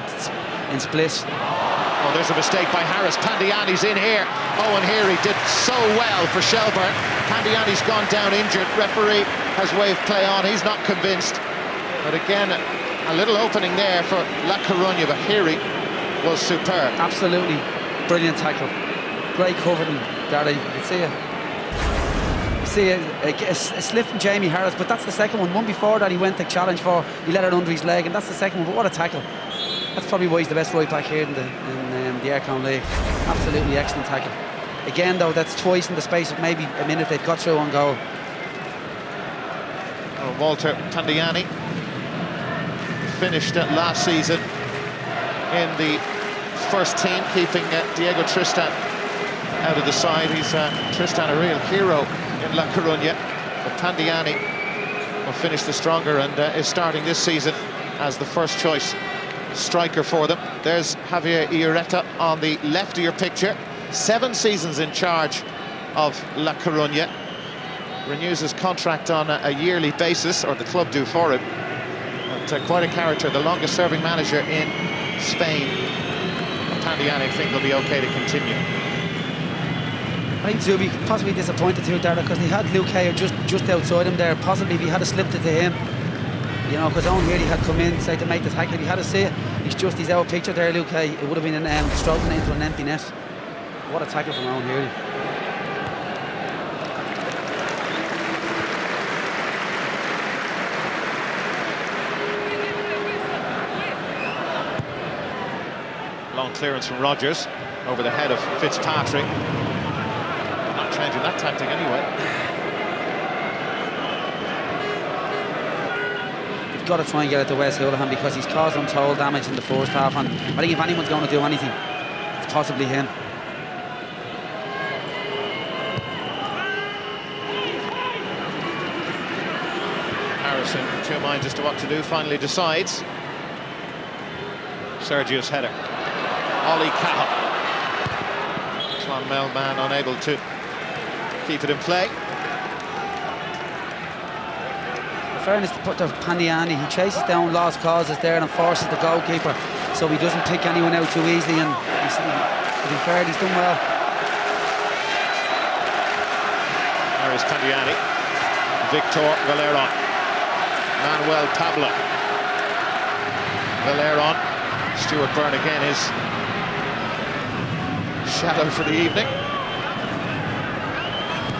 Split. Oh, there's a mistake by Harris. Pandiani's in here. Owen Heary did so well for Shelbourne. Pandiani's gone down injured. Referee has waved play on. He's not convinced. But again, a little opening there for La Coruna, but Heary was superb. Absolutely brilliant tackle. Great covering, Darragh. You can see it. See a slip from Jamie Harris, but that's the second one. One before that he went to challenge for, he let it under his leg, and that's the second one. But what a tackle. That's probably why he's the best right back here in the Aircon League. Absolutely excellent tackle. Again though, that's twice in the space of maybe a minute they've got through on goal. Well, Walter Pandiani finished last season in the first team, keeping Diego Tristan out of the side. He's Tristan, a real hero in La Coruna, but Pandiani will finish the stronger and is starting this season as the first choice striker for them. There's Javier Irureta on the left of your picture. 7 seasons in charge of La Coruna. Renews his contract on a yearly basis, or the club do for him. But quite a character, the longest serving manager in Spain. Pandiani, I think, will be okay to continue. I think he'll be possibly disappointed too, Darragh, because he had Luque just outside him there. Possibly if he had slipped it to him, You know, because Owen Healy had come in, say, to make the tackle. If you had to see it, it's just his out picture there, Luke. It would have been struggling into an empty net. What a tackle from Owen Healy. Long clearance from Rodgers over the head of Fitzpatrick. Not changing that tactic anyway. You've got to try and get it to Wes Houlihan because he's caused untold damage in the first half, and I think if anyone's going to do anything, it's possibly him. Harrison, in two minds as to what to do, finally decides. Sergio's header. Ollie Cahill. Clonmel man unable to keep it in play. In fairness to Pandiani, he chases down lost causes there and forces the goalkeeper, so he doesn't pick anyone out too easily, and to be fair, he's done well. There is Pandiani. Victor Valeron. Manuel Pablo. Valeron. Stuart Byrne again is shadow for the evening.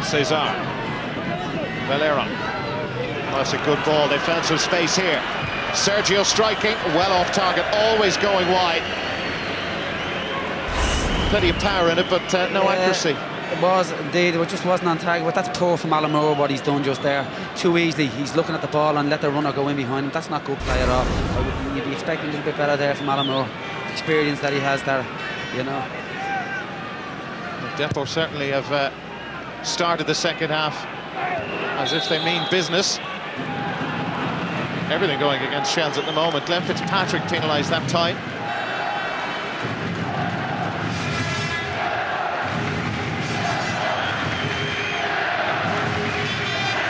Cesar. Valeron. Oh, that's a good ball. They found some space here. Sergio striking, well off target, always going wide. Plenty of power in it, but no accuracy. It was indeed, it just wasn't on target, but that's poor from Alan Moore what he's done just there. Too easily, he's looking at the ball and let the runner go in behind him. That's not good play at all. You'd be expecting a little bit better there from Alan Moore. The experience that he has there, you know. Depot certainly have started the second half as if they mean business. Everything going against Shells at the moment. Glenn Fitzpatrick penalised that time.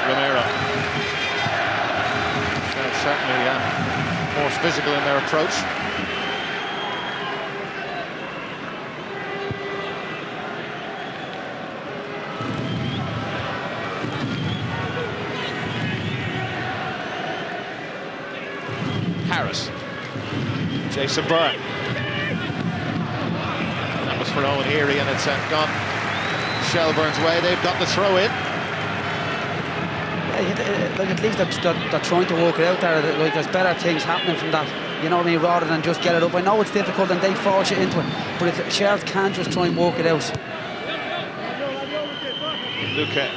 Romero. Certainly more physical in their approach. Harris. Jason Byrne. That was for Owen Heary, and it's gone Shelbourne's way. They've got the throw in. Like at least they're trying to work it out there. Like there's better things happening from that, you know what I mean, rather than just get it up. I know it's difficult and they force you into it, but if Shells can just try and work it out. Luque.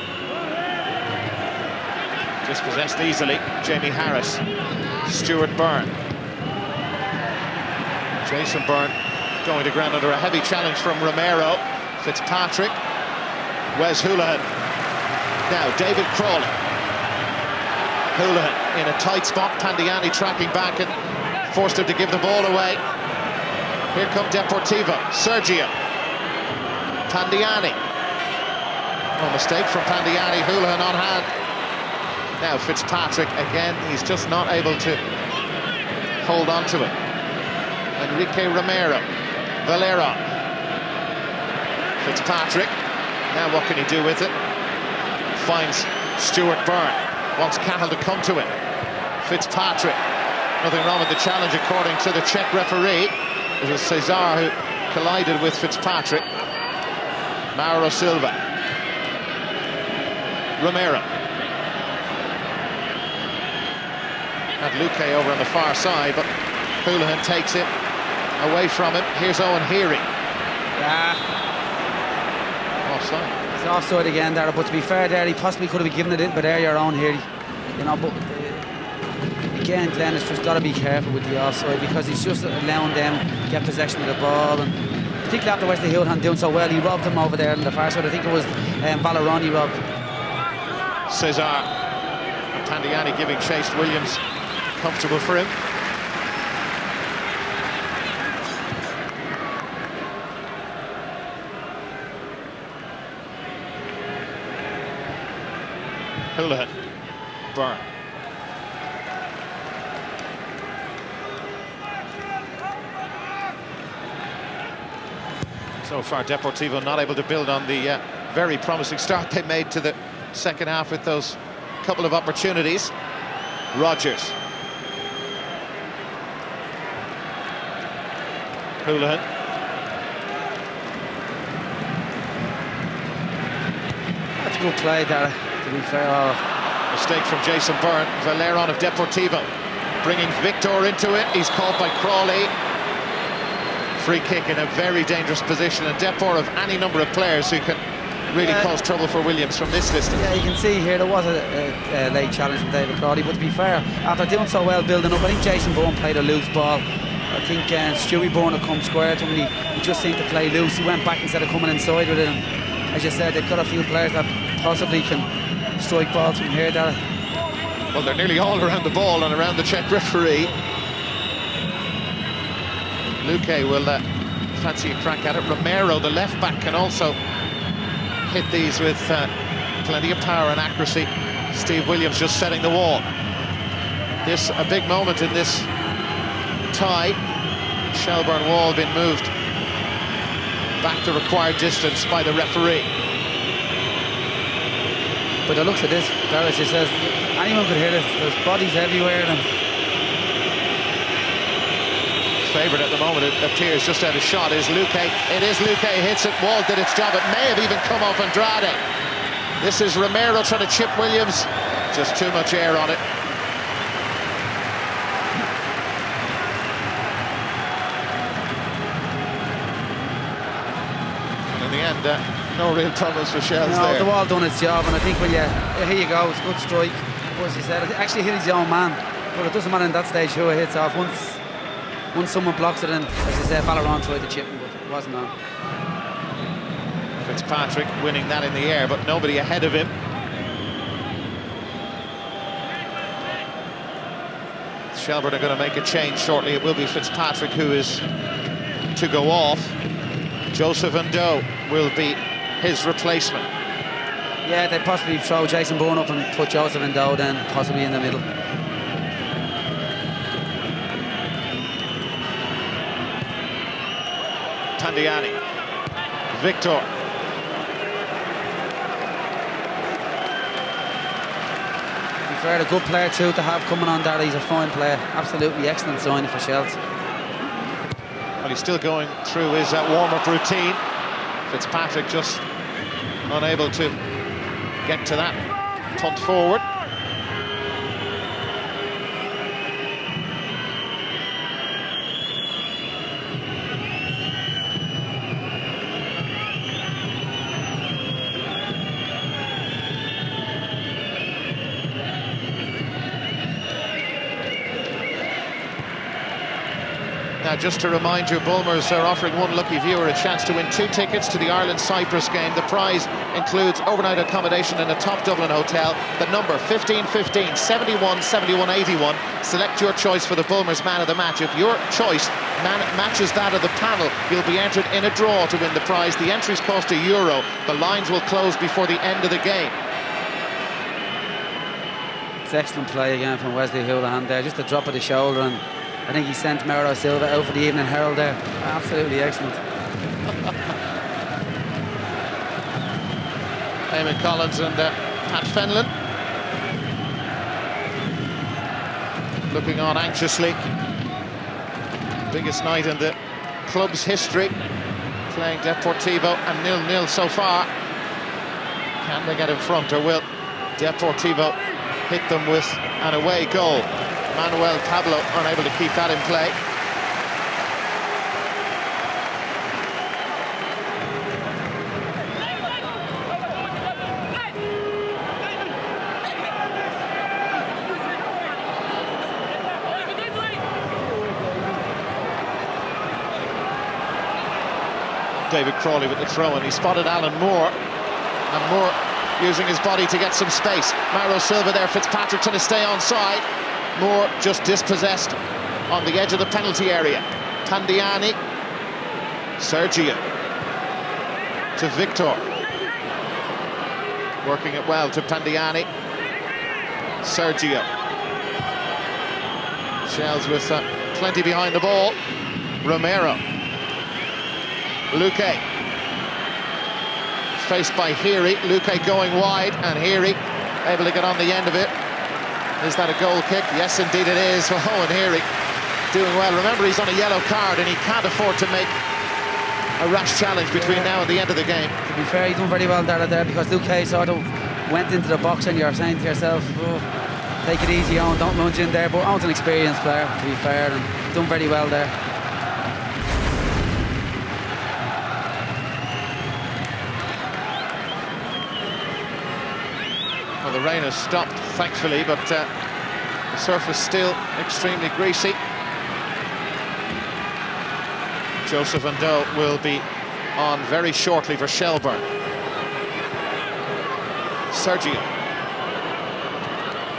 Dispossessed easily. Jamie Harris. Stuart Byrne. Jason Byrne going to ground under a heavy challenge from Romero. Fitzpatrick. Wes Houlihan. Now David Crawley. Houlihan in a tight spot. Pandiani tracking back and forced him to give the ball away. Here come Deportivo. Sergio. Pandiani. No mistake from Pandiani. Houlihan on hand. Now Fitzpatrick again. He's just not able to hold on to it. Enrique Romero. Valera. Fitzpatrick. Now what can he do with it? Finds Stuart Byrne. Wants Cahill to come to it. Fitzpatrick. Nothing wrong with the challenge according to the Czech referee. It was Cesar who collided with Fitzpatrick. Mauro Silva. Romero. Had Luque over on the far side, but Houlihan takes it away from him. Here's Owen Heary. Offside. He's offside again there, but to be fair there, he possibly could have been given a little bit earlier on here, you know, but again, Glenn has just got to be careful with the offside because he's just allowing them get possession of the ball, and particularly after Wesley Houlihan doing so well, he robbed him over there on the far side. I think it was Valeron he robbed. Cesar and Pandiani giving chase. Williams comfortable for him. Houlihan. Byrne. So far, Deportivo not able to build on the very promising start they made to the second half with those couple of opportunities. Rodgers. Houlihan. That's a good play there, to be fair. Mistake from Jason Byrne. Valeron of Deportivo bringing Victor into it. He's caught by Crawley. Free kick in a very dangerous position, and Depor have any number of players who can really cause trouble for Williams from this distance. Yeah, you can see here there was a late challenge from David Crawley, but to be fair, after doing so well building up, I think Jason Byrne played a loose ball. I think Stewie Byrne had come square to him, and he just seemed to play loose. He went back instead of coming inside with it, and as you said, they've got a few players that possibly can strike balls from here, Dara. Well, they're nearly all around the ball and around the Czech referee. Luque will fancy a crack at it. Romero, the left-back, can also hit these with plenty of power and accuracy. Steve Williams just setting the wall. This a big moment in this tie. Shelbourne wall being moved back the required distance by the referee. But the looks of this, Dara, she says, anyone could hear this. There's bodies everywhere, and favourite at the moment, it appears, just out of shot, is Luque. It is Luque, hits it, Wall did its job. It may have even come off Andrade. This is Romero trying to chip Williams. Just too much air on it. And in the end, no real problems for Shells there. the wall done its job, and I think when here you go, it's a good strike. As you said, it actually hit his own man, but it doesn't matter in that stage who it hits off. Once someone blocks it in, as you said, Valeron tried to chip him, but it wasn't on. Fitzpatrick winning that in the air, but nobody ahead of him. Shelbourne are going to make a change shortly. It will be Fitzpatrick who is to go off. Joseph Ndo will be his replacement. Yeah, they possibly throw Jason Byrne up and put Joseph Ndo then possibly in the middle. Tandiani, Victor. To be fair, a good player too to have coming on there. He's a fine player, absolutely excellent signing for Shells. Well, he's still going through his warm-up routine. Fitzpatrick just unable to get to that punt forward. Now, just to remind you, Bulmers are offering one lucky viewer a chance to win 2 tickets to the Ireland-Cyprus game. The prize includes overnight accommodation in a top Dublin hotel. The number 1515 71 71 81. Select your choice for the Bulmers man of the match. If your choice matches that of the panel, you'll be entered in a draw to win the prize. The entries cost €1. The lines will close before the end of the game. It's excellent play again from Wesley Houlihan there, just a drop of the shoulder, and I think he sent Mauro Silva out for the Evening Herald there. Absolutely excellent. Eamon Collins and Pat Fenlon looking on anxiously. Biggest night in the club's history, playing Deportivo, and 0-0 so far. Can they get in front, or will Deportivo hit them with an away goal? Manuel Pablo unable to keep that in play. David Crawley with the throw, and he spotted Alan Moore, and Moore using his body to get some space. Mauro Silva there, Fitzpatrick trying to stay onside. Moore just dispossessed on the edge of the penalty area. Tandiani, Sergio to Victor, working it well to Tandiani. Sergio, Shells with plenty behind the ball. Romero, Luque, faced by Heary. Luque going wide, and Heary able to get on the end of it. Is that a goal kick? Yes, indeed it is for Owen Heary. doing well. Remember, he's on a yellow card and he can't afford to make a rash challenge between now and the end of the game. To be fair, he's done very well there because Luke Hay sort of went into the box and you're saying to yourself, oh, take it easy on, don't lunge in there. But Owen's an experienced player, to be fair, and done very well there. Well, the rain has stopped, thankfully, but the surface still extremely greasy. Joseph Ndo will be on very shortly for Shelbourne. Sergio.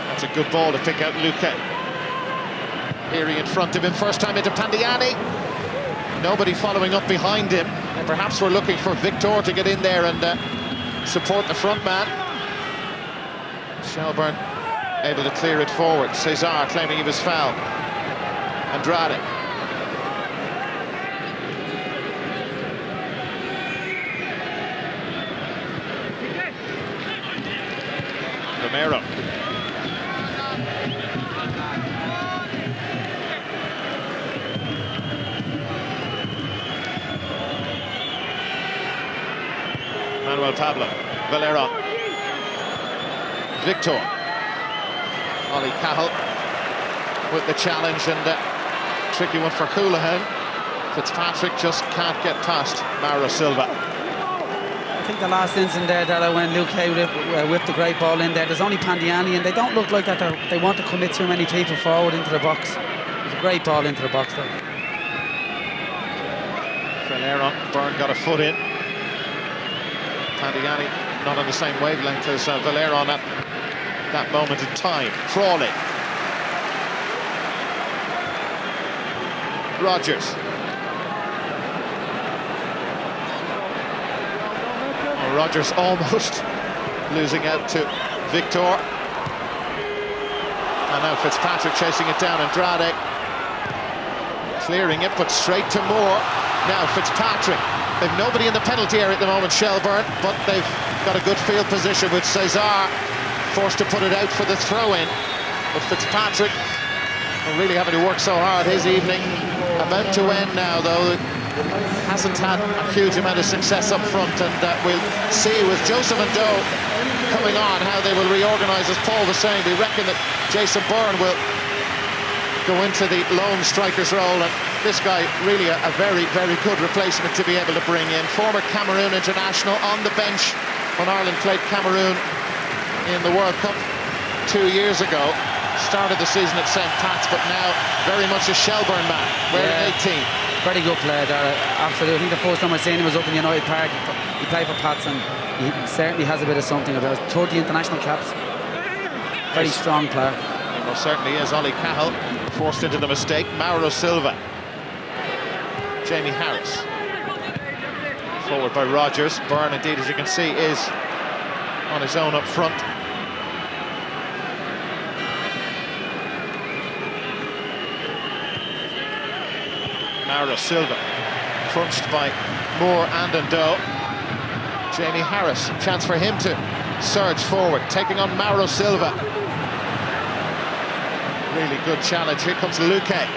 That's a good ball to pick out Luque. Peary in front of him, first time into Pandiani. Nobody following up behind him. And perhaps we're looking for Victor to get in there and support the front man. Shelbourne able to clear it forward. Cesar claiming he was fouled. Andrade. Romero. Manuel Pablo. Valero. Victor. Ollie Cahill with the challenge, and tricky one for Houlihan. Fitzpatrick just can't get past Mauro Silva. I think the last incident there, when Luke Hay whipped the great ball in there, there's only Pandiani, and they don't look like that they want to commit too many people forward into the box. It's a great ball into the box there. Valero, Byrne got a foot in. Pandiani not on the same wavelength as Valero at that moment in time. Crawley. Rogers. Oh, Rogers almost losing out to Victor. And now Fitzpatrick chasing it down. Andrade clearing it, but straight to Moore. Now Fitzpatrick. They've nobody in the penalty area at the moment, Shelbourne, but they've got a good field position with Cesar forced to put it out for the throw-in. But Fitzpatrick really having to work so hard his evening. About to end now, though. Hasn't had a huge amount of success up front, and we'll see with Joseph Ndo coming on how they will reorganise. As Paul was saying, we reckon that Jason Byrne will go into the lone striker's role, and this guy really a very, very good replacement to be able to bring in. Former Cameroon international on the bench when Ireland played Cameroon in the World Cup 2 years ago. Started the season at St. Pat's, but now very much a Shelbourne man, wearing 18. Very good player there, absolutely. I think the first time I seen him was up in United Park. He played for Pats, and he certainly has a bit of something about it. 30 international caps. Very strong player. Well, certainly is. Ollie Cahill forced into the mistake. Mauro Silva. Jamie Harris. Forward by Rogers. Byrne, indeed, as you can see, is on his own up front. Mauro Silva, crunched by Moore and Ndo. Jamie Harris, chance for him to surge forward, taking on Mauro Silva. Really good challenge. Here comes Luque.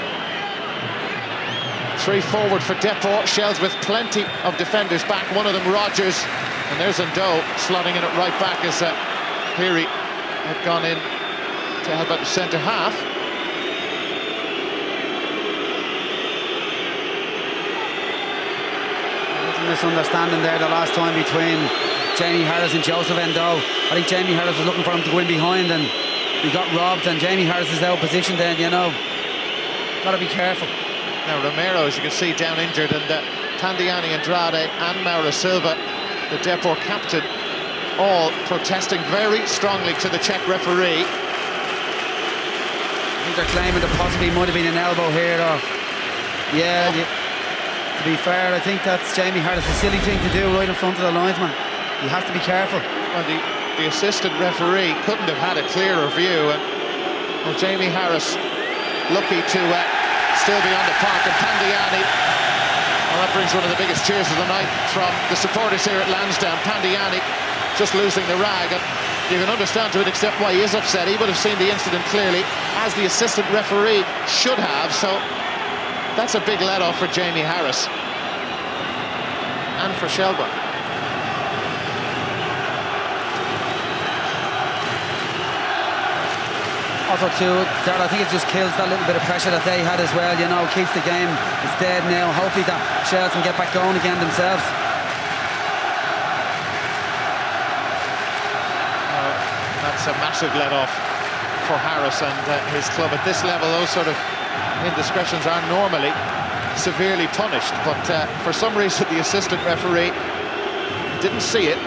3 forward for Deport. Shells with plenty of defenders back. One of them Rogers, and there's Ndo slotting in at right back as Peary had gone in to help out the centre half. Misunderstanding there the last time between Jamie Harris and Joseph Ndo. I think Jamie Harris was looking for him to go in behind, and he got robbed, and Jamie Harris is out of position then, you know. Got to be careful. Now Romero, as you can see, down injured, and Pandiani, Andrade and Mauro Silva, the Deport captain, all protesting very strongly to the Czech referee. I think they're claiming that possibly might have been an elbow here, or to be fair, I think that's Jamie Harris. A silly thing to do right in front of the linesman. He has to be careful. Well, the assistant referee couldn't have had a clearer view, and well, Jamie Harris lucky to still be on the park, and Pandiani, well, that brings one of the biggest cheers of the night from the supporters here at Lansdowne. Pandiani just losing the rag, and you can understand to an extent why he is upset. He would have seen the incident clearly, as the assistant referee should have, so That's a big let-off for Jamie Harris. And for Shelbourne. Also too, Darrell, I think it just kills that little bit of pressure that they had as well, you know, keeps the game, it's dead now. Hopefully that Shels can get back going again themselves. That's a massive let-off for Harris and his club. At this level, those sort of indiscretions are normally severely punished, but for some reason the assistant referee didn't see it.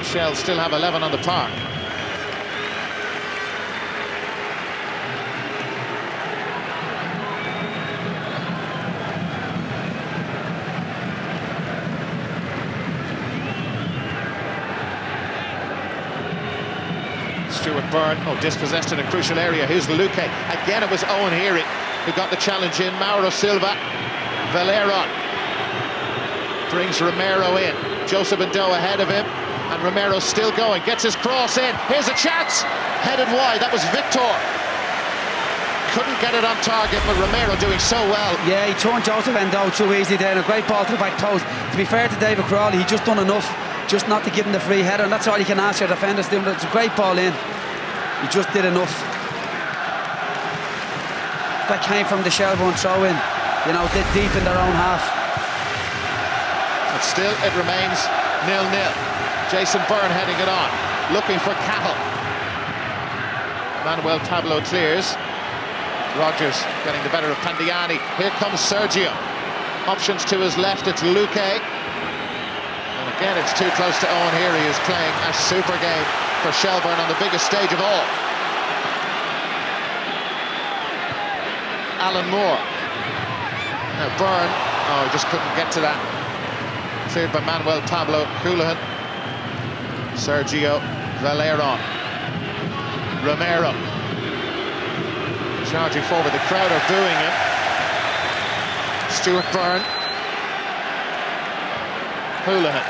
Shels still have 11 on the park. Stuart Byrne, dispossessed in a crucial area. Here's Luque. Again, it was Owen Heary who got the challenge in. Mauro Silva. Valero brings Romero in. Joseph Ndo ahead of him. And Romero's still going. Gets his cross in. Here's a chance. Headed wide. That was Victor. Couldn't get it on target, but Romero doing so well. Yeah, he turned Joseph Ndo too easy there. And a great ball to the back post. To be fair to David Crawley, he just done enough just not to give him the free header, and that's all you can ask your defenders doing. It's a great ball in. He just did enough. That came from the Shelbourne throw-in, you know, deep in their own half. But still, it remains 0-0. Jason Byrne heading it on, looking for Cahill. Manuel Pablo clears. Rogers getting the better of Pandiani. Here comes Sergio. Options to his left, it's Luque. And again, it's too close to Owen Heary, who's playing a super game for Shelbourne on the biggest stage of all. Alan Moore. Now Byrne, just couldn't get to that. Cleared by Manuel Pablo Houlihan. Sergio Valero. Romero. Charging forward, the crowd are booing him. Stuart Byrne. Houlihan.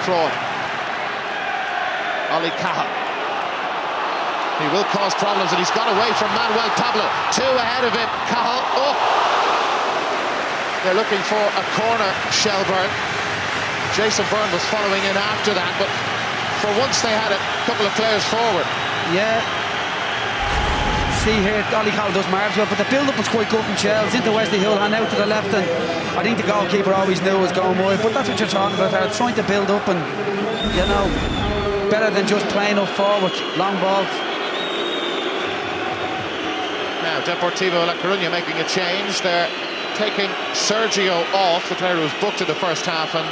Crawley. Ollie Cahill. He will cause problems, and he's got away from Manuel Pablo. Two ahead of him. Cahill. Oh! They're looking for a corner, Shelbourne. Jason Byrne was following in after that, but for once they had a couple of players forward. Yeah. See here, Ollie Cahill does marvellous well, but the build-up was quite good from Shels into Wesley Houlihan out to the left, and I think the goalkeeper always knew it was going wide, but that's what you're talking about there, trying to build up and, you know, better than just playing up forward, long balls. Now, Deportivo La Coruna making a change. They're taking Sergio off, the player who was booked in the first half, and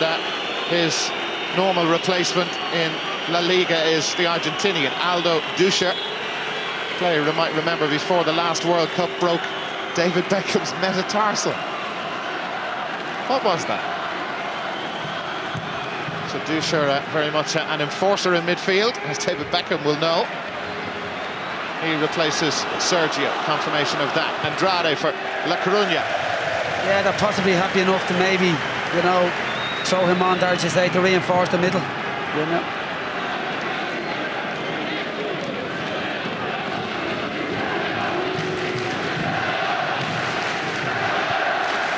his normal replacement in La Liga is the Argentinian, Aldo Ducher. Player you might remember before the last World Cup broke David Beckham's metatarsal. What was that? So Ducher very much an enforcer in midfield, as David Beckham will know. He replaces Sergio, confirmation of that. Andrade for La Coruna. Yeah, they're possibly happy enough to maybe, you know, throw him on there, as you say, to reinforce the middle, you know.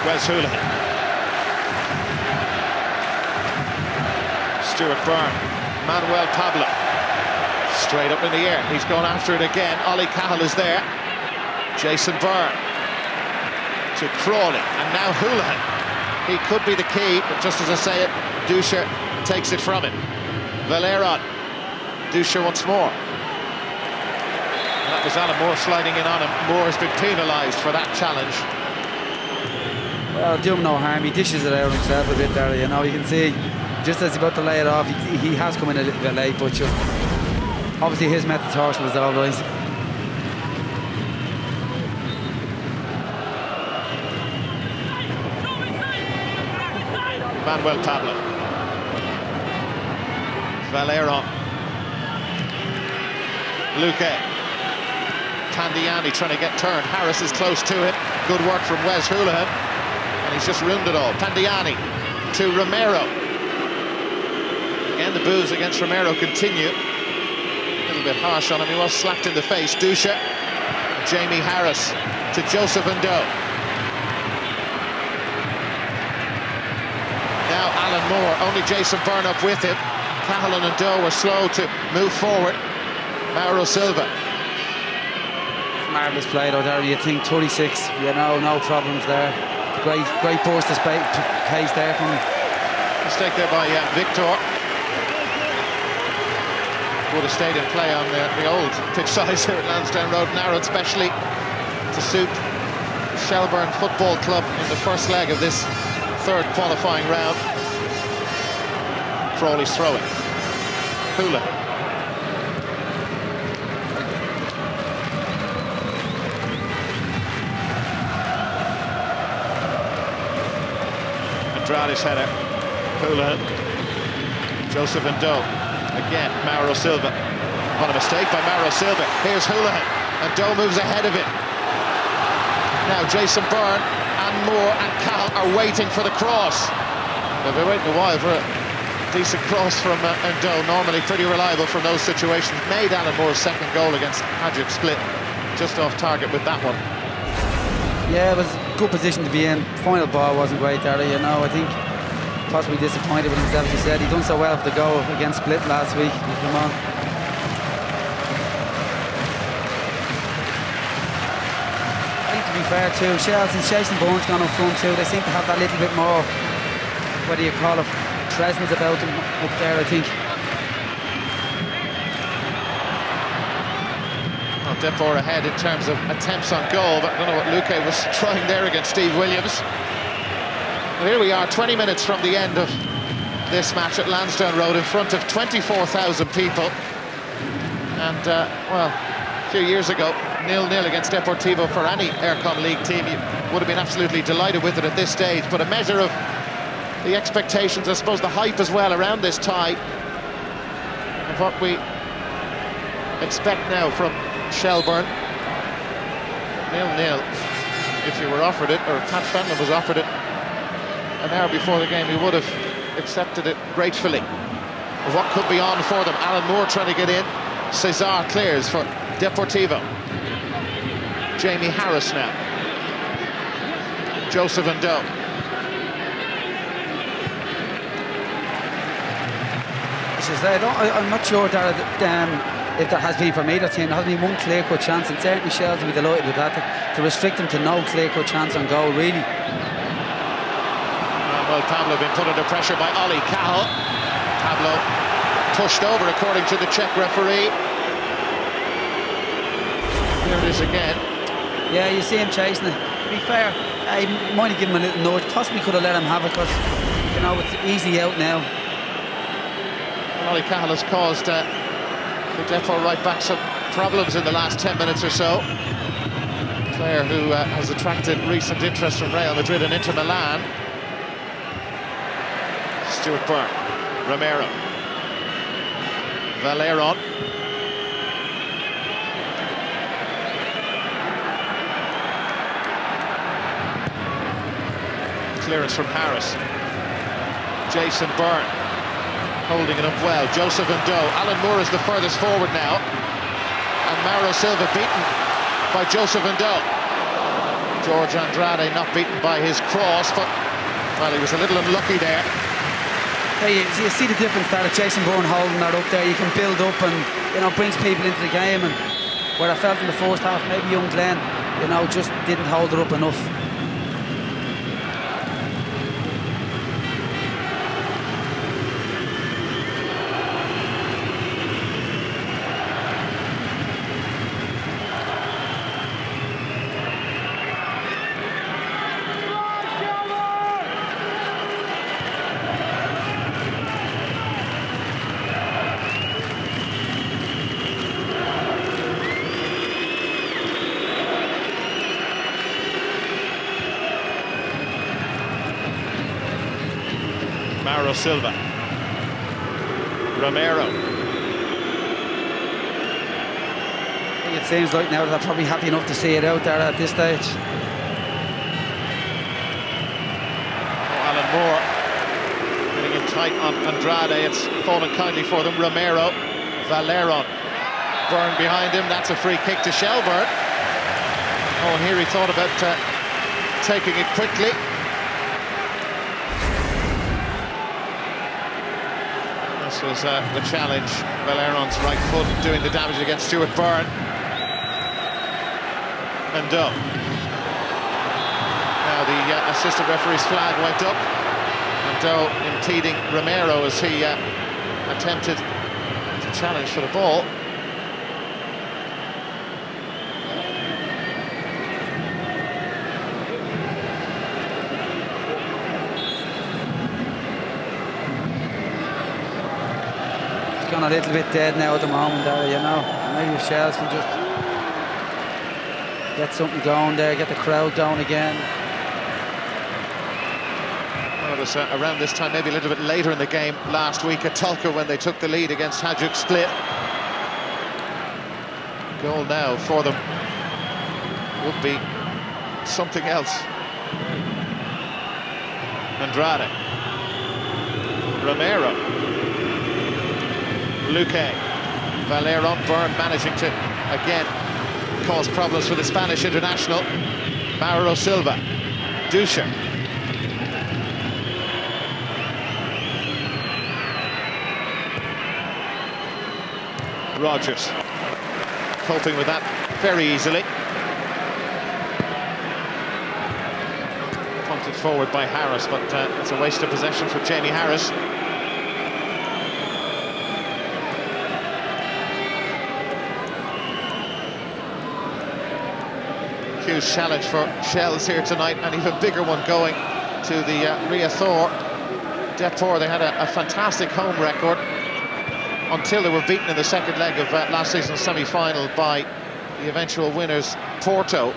Wes Houlihan. Stuart Byrne. Manuel Pablo. Straight up in the air. He's going after it again. Ollie Cahill is there. Jason Byrne. To Crawley. And now Houlihan. He could be the key, but just as I say it, Ducher takes it from him. Valero. Ducher once more. And that was Alan Moore sliding in on him. Moore has been penalised for that challenge. Well, do him no harm. He dishes it out himself a bit there, you know. You can see, just as he's about to lay it off, he has come in a little bit late, but obviously his metatarsal is all right. Manuel Pablo. Valero. Luque. Pandiani trying to get turned. Harris is close to him. Good work from Wes Houlihan. And he's just ruined it all. Pandiani to Romero. Again, the boos against Romero continue. A little bit harsh on him. He was slapped in the face. Ducher. Jamie Harris to Joseph Ndo. Moore, only Jason Byrne up with him. Cahallan and Doe were slow to move forward. Mauro Silva. Marvellous play though there, you think 36, you know, no problems there. Great burst of pace there from... Mistake there by Victor. Would have stayed in play on the old pitch size here at Lansdowne Road, narrowed specially to suit Shelbourne Football Club in the first leg of this third qualifying round. Crawley's throwing. Hula. Andrade's header. Hula. Joseph and Doe. Again, Mauro Silva. What a mistake by Mauro Silva. Here's Houlihan, and Doe moves ahead of him. Now Jason Byrne and Moore and Cahill are waiting for the cross. They've been waiting a while for a decent cross from Doe, normally pretty reliable from those situations. Made Alan Moore's second goal against Hajduk Split. Just off target with that one. Yeah, it was a good position to be in. Final ball wasn't great there, you know. I think possibly disappointed with himself, as he said. He done so well for the goal against Split last week. Come on. I think to be fair too, since Jason Bourne's gone up front too, they seem to have that little bit more, what do you call it, presence about them up there, I think. Well, Depor ahead in terms of attempts on goal, but I don't know what Luque was trying there against Steve Williams. And here we are, 20 minutes from the end of this match at Lansdowne Road in front of 24,000 people. And, well, a few years ago, 0-0 against Deportivo for any Aircom League team. You would have been absolutely delighted with it at this stage. But a measure of the expectations, I suppose the hype as well around this tie, and what we expect now from Shelbourne. 0-0. If you were offered it, or if Pat Fenlon was offered it an hour before the game, he would have accepted it gratefully. But what could be on for them? Alan Moore trying to get in. Cesar clears for Deportivo. Jamie Harris now. Joseph and Doe. I'm not sure that if there has been, from either team, there has been one clear-cut chance, and certainly Shell to be delighted with that, to restrict them to no clear-cut chance on goal, really. Well, Pablo been put under pressure by Ollie Cahill. Pablo pushed over, according to the Czech referee. Here it is again. Yeah, you see him chasing it. To be fair, I might have given him a little nudge. Possibly could have let him have it, because, you know, it's easy out now. Ollie Cahill has caused the Depot right back some problems in the last 10 minutes or so. A player who has attracted recent interest from Real Madrid and Inter Milan. Stuart Byrne, Romero, Valeron. Clearance from Harris. Jason Byrne holding it up well. Joseph and Doe. Alan Moore is the furthest forward now. And Mauro Silva beaten by Joseph and Doe. George Andrade not beaten by his cross, but, well, he was a little unlucky there. Hey, you see the difference there at Jason Bourne holding that up there. You can build up and, you know, brings people into the game. And where I felt in the first half, maybe young Glenn, you know, just didn't hold it up enough. Mauro Silva. Romero. I think it seems like now that they're probably happy enough to see it out there at this stage. Alan Moore getting in tight on Andrade. It's fallen kindly for them. Romero. Valeron. Byrne behind him. That's a free kick to Shelbourne. Oh, and here he thought about taking it quickly. This was the challenge. Valleron's right foot doing the damage against Stuart Byrne. And Doe. Now the assistant referee's flag went up. And Doe impeding Romero as he attempted to challenge for the ball. Gone a little bit dead now at the moment there, you know. Maybe if Shells can just get something going there, get the crowd going again. Well, it was around this time, maybe a little bit later in the game last week at Tulka when they took the lead against Hajduk Split. Goal now for them would be something else. Andrade. Romero. Luque, Valleron, Byrne managing to again cause problems for the Spanish international. Mauro Silva, Dusha. Rogers coping with that very easily. Punted forward by Harris, but it's a waste of possession for Jamie Harris. Huge challenge for Shells here tonight, an even bigger one going to the Ria Thor. Deportivo, they had a fantastic home record until they were beaten in the second leg of last season's semi-final by the eventual winners, Porto.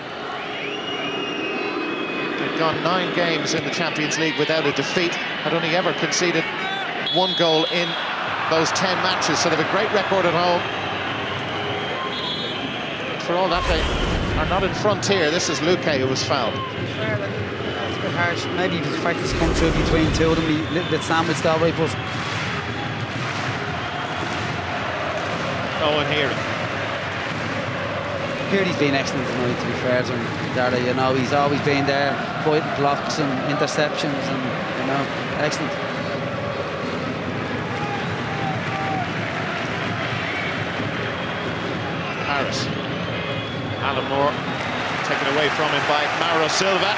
They'd gone 9 games in the Champions League without a defeat, had only ever conceded 1 goal in those 10 matches, so they have a great record at home. For all that, they are not in front here. This is Luque who was fouled. Fair, that's a bit harsh. Maybe the fact it's come through between two of them, a little bit sandwiched that way, but... Owen Hearing. Hearing's been excellent tonight, to be fair to him, Dara, you know, he's always been there, fighting blocks and interceptions and, you know, excellent. Harris. Alan Moore taken away from him by Mauro Silva.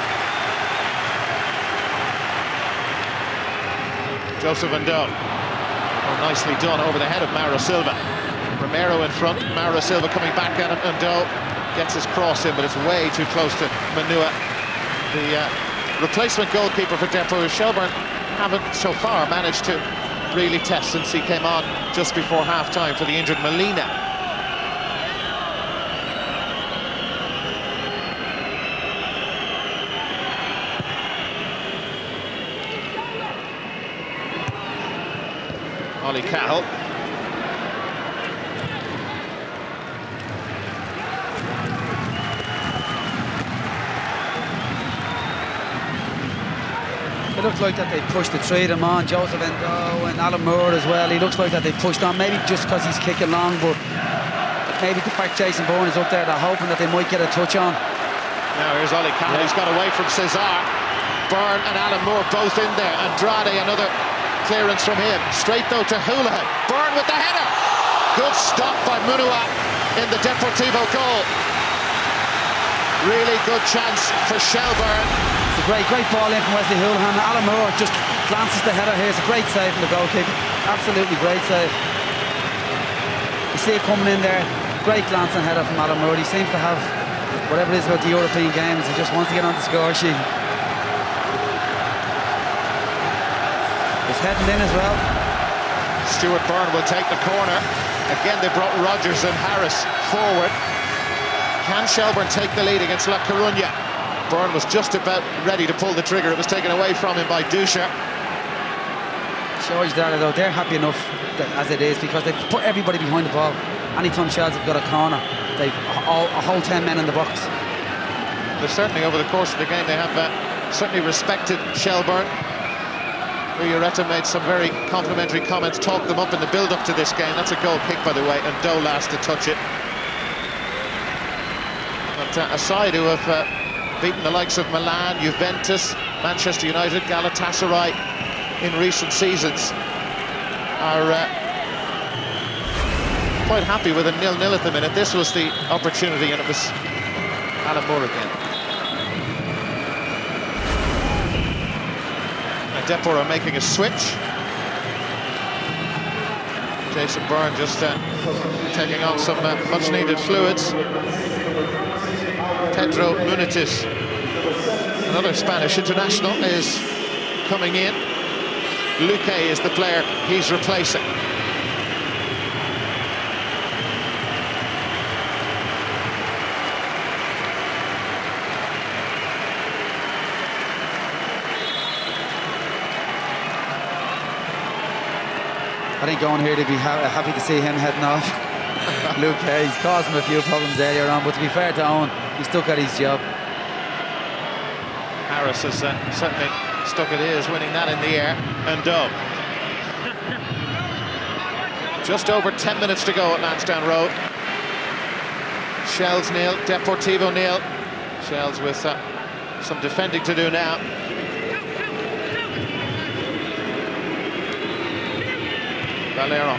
Joseph and Doe. Oh, nicely done over the head of Mauro Silva. Romero in front, Mauro Silva coming back at him, and Doe gets his cross in, but it's way too close to Manua. The replacement goalkeeper for Deportivo. Shelbourne haven't so far managed to really test since he came on just before half-time for the injured Molina. Ollie Cahill. It looked like that they pushed the 3 of them on, Joseph Endo and Alan Moore as well. He looks like that they pushed on, maybe just because he's kicking long, but maybe the fact Jason Bourne is up there, they're hoping that they might get a touch on. Now here's Ollie Cahill, he's got away from Cesar. Byrne and Alan Moore both in there. Andrade, another clearance from him. Straight though to Houlihan. Byrne with the header. Good stop by Munua in the Deportivo goal. Really good chance for Shelbourne. It's a great ball in from Wesley Houlihan. Alan Moore just glances the header here. It's a great save from the goalkeeper. Absolutely great save. You see it coming in there. Great glance and header from Alan Moore. He seems to have whatever it is about the European games. He just wants to get on the score sheet. It's heading in as well. Stuart Byrne will take the corner. Again, they brought Rogers and Harris forward. Can Shelbourne take the lead against La Coruna? Byrne was just about ready to pull the trigger. It was taken away from him by Dusha. Shows that though, they're happy enough as it is because they've put everybody behind the ball. Anytime Shells have got a corner, they've a whole 10 men in the box. But certainly over the course of the game, they have certainly respected Shelbourne. Uyareta made some very complimentary comments, talked them up in the build-up to this game. That's a goal kick, by the way, and Doe last to touch it. But a side who have beaten the likes of Milan, Juventus, Manchester United, Galatasaray in recent seasons. are quite happy with a 0-0 at the minute. This was the opportunity, and it was Alan Moore again. And Deportivo are making a switch. Jason Byrne just taking on some much-needed fluids. Pedro Munitis, another Spanish international, is coming in. Luque is the player he's replacing. I think going here to be happy to see him heading off. Luque, he's caused him a few problems earlier on, but to be fair to Owen, he stuck at his job. Harris has certainly stuck at his, winning that in the air, and just over 10 minutes to go at Lansdowne Road. Shells 0, Deportivo 0. Shells with some defending to do now. Valero,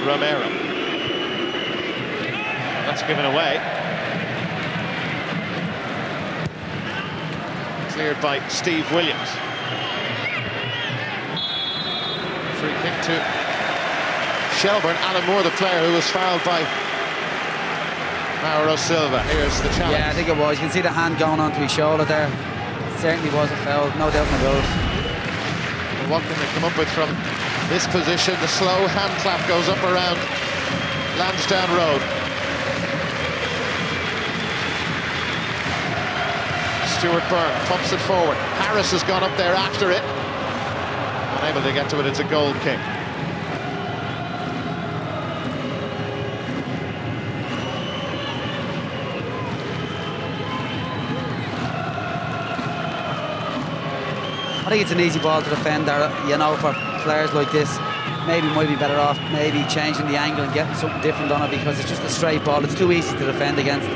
Romero. That's given away. Cleared by Steve Williams. Free kick to Shelbourne. Alan Moore, the player who was fouled by Mauro Silva. Here's the challenge. Yeah, I think it was. You can see the hand going onto his shoulder there. It certainly was a foul, no doubt in the world. Well, what can they come up with from this position? The slow hand clap goes up around Lansdowne Road. Stuart Byrne pumps it forward. Harris has gone up there after it. Unable to get to it, it's a goal kick. I think it's an easy ball to defend there, you know, for players like this. Maybe might be better off maybe changing the angle and getting something different on it, because it's just a straight ball. It's too easy to defend against.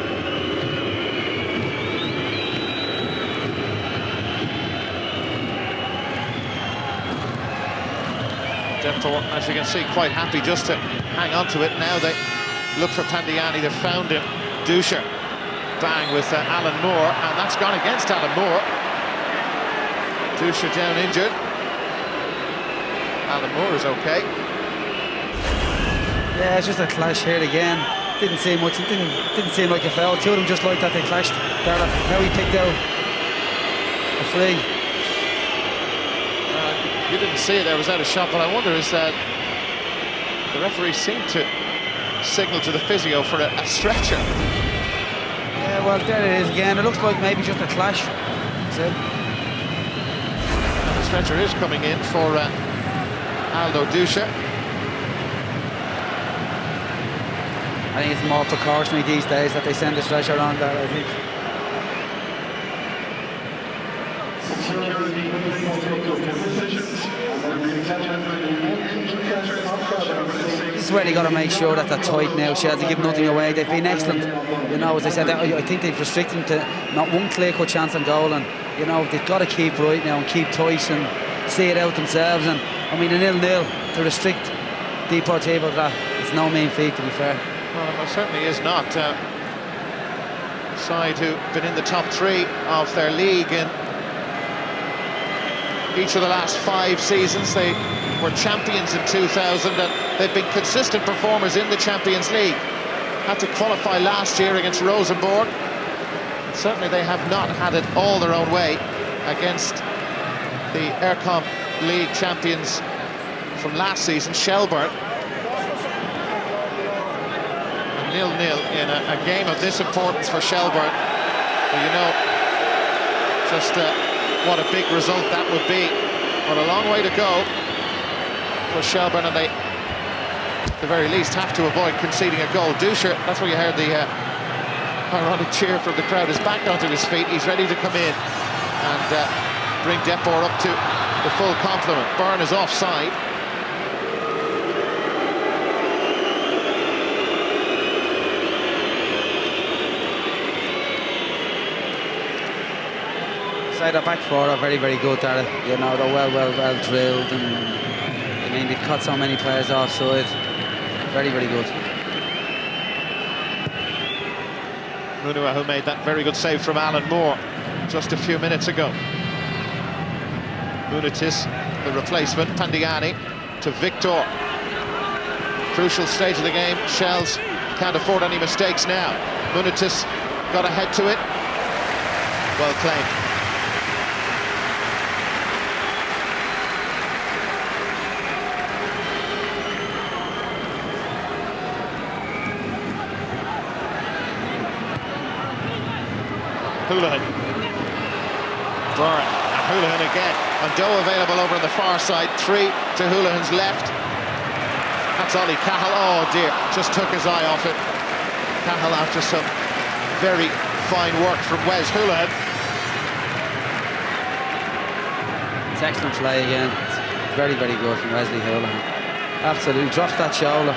Deportivo, as you can see, quite happy just to hang on to it. Now they look for Pandiani. They've found him. Dusher, bang with Alan Moore, and that's gone against Alan Moore. Dusher down injured. Alan Moore is okay. Yeah, it's just a clash here again. Didn't see much. It didn't seem like a foul. Two of them just like that, they clashed. Now he picked out a free. You didn't see it, there was out a shot, but I wonder, is that the referee seemed to signal to the physio for a stretcher. Yeah, well, there it is again. It looks like maybe just a clash. That's it. And the stretcher is coming in for Aldo Dusher. I think it's more precautionary these days that they send the stretcher on there, I think. This is where they got to make sure that they're tight now, Shells. They give nothing away. They've been excellent. You know, as I said, I think they've restricted them to not one clear-cut chance on goal, and you know they've got to keep right now and keep tight and see it out themselves. And I mean, a 0-0 to restrict Deportivo, that it's no mean feat, to be fair. Well, it certainly is not. Side who've been in the top 3 of their league in each of the last 5 seasons. They were champions in 2000, and they've been consistent performers in the Champions League. Had to qualify last year against Rosenborg. And certainly they have not had it all their own way against the Aircom League champions from last season, Shelbourne. 0-0 in a game of this importance for Shelbourne. Well, you know just what a big result that would be. But a long way to go for Shelbourne, and they, at the very least, have to avoid conceding a goal. Dusher, that's where you heard the ironic cheer from the crowd, is back onto his feet. He's ready to come in and bring Depor up to the full complement. Byrne is offside. Side of back four are very, very good. You know, they're well drilled, and mean, they've cut so many players offside. Very, very good. Munua, who made that very good save from Alan Moore just a few minutes ago. Munitis, the replacement. Tandiani to Victor. Crucial stage of the game. Shells can't afford any mistakes now. Munitis got ahead to it. Well claimed. Houlihan. Doran, and Houlihan again. And Doe available over on the far side. 3 to Houlihan's left. That's Ollie Cahill. Oh dear, just took his eye off it. Cahill after some very fine work from Wes Houlihan. It's excellent play again. It's very, very good from Wesley Houlihan. Absolutely, drops that shoulder.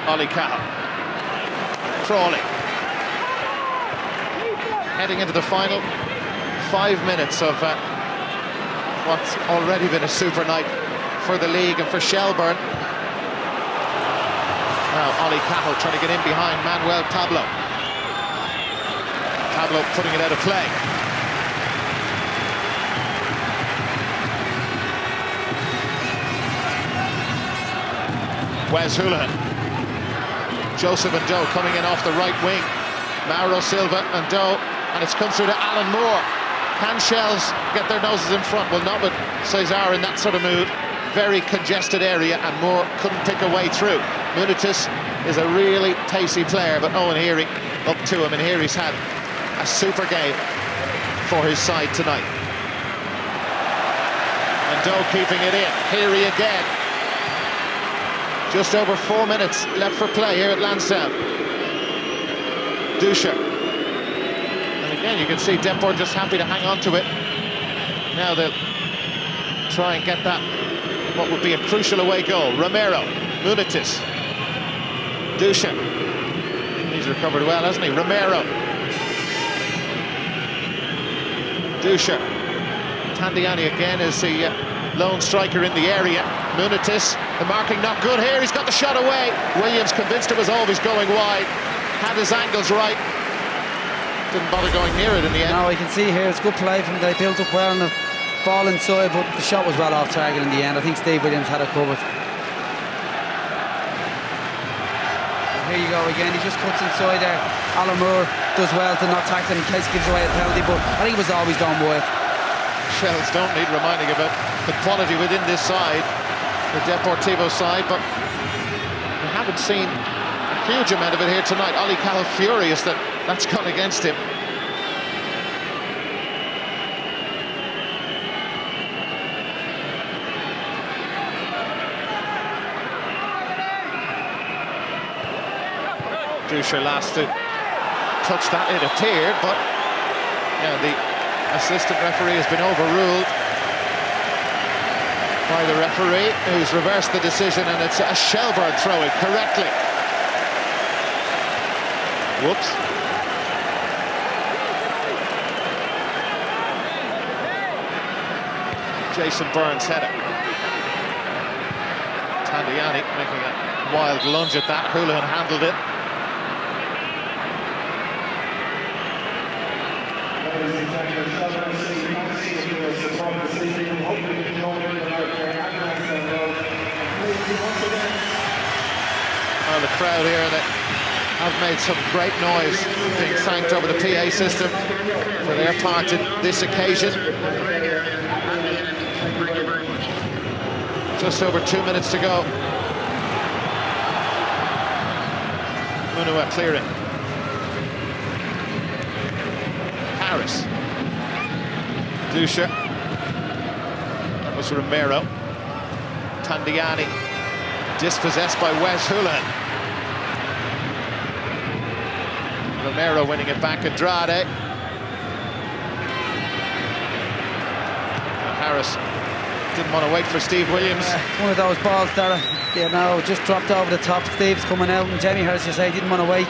Ollie Cahill. Crawley. Heading into the final 5 minutes of what's already been a super night for the league and for Shelbourne. Now Ollie Cahill trying to get in behind Manuel Pablo. Pablo putting it out of play. Wes Houlihan. Joseph and Doe coming in off the right wing. Mauro Silva and Doe, and it's come through to Alan Moore. Can Shells get their noses in front? Well, not with Cesar in that sort of mood. Very congested area, and Moore couldn't pick a way through. Munitis is a really pacey player, but Owen Heary up to him, and Heary's had a super game for his side tonight. And Doe keeping it in. Heary again. Just over 4 minutes left for play here at Lansdowne. Dusha. And again, you can see Deport just happy to hang on to it. Now they'll try and get that, what would be a crucial away goal. Romero, Munitis, Dusha. He's recovered well, hasn't he? Romero. Dusha. Tandiani again is the lone striker in the area. Munitis, the marking not good here. He's got the shot away. Williams convinced it was always going wide. Had his angles right. Didn't bother going near it in the end. No, you can see here it's good play from them. They built up well on the ball inside, but the shot was well off target in the end. I think Steve Williams had it covered. Here you go again. He just cuts inside there. Alan Moore does well to not tackle him in case he gives away a penalty, but I think it was always going wide. Shells don't need reminding about the quality within this side, the Deportivo side, but we haven't seen a huge amount of it here tonight. Ollie Cahill furious that that's gone against him. Dusha last to touch that, it appeared, but yeah, the assistant referee has been overruled by the referee, who's reversed the decision, and it's a Shelbourne throw-in correctly. Whoops. Jason Burns header. Tandiani making a wild lunge at that. Houlihan handled it. Well, the crowd here have made some great noise, being thanked over the PA system for their part in this occasion. Just over 2 minutes to go. Munua clearing. Harris. Dusha. That was Romero. Tandiani. Dispossessed by Wes Houlihan. Romero winning it back. Andrade. Harris Didn't want to wait for Steve Williams. One of those balls that, you know, just dropped over the top. Steve's coming out, and Jamie Harris, you say, didn't want to wait.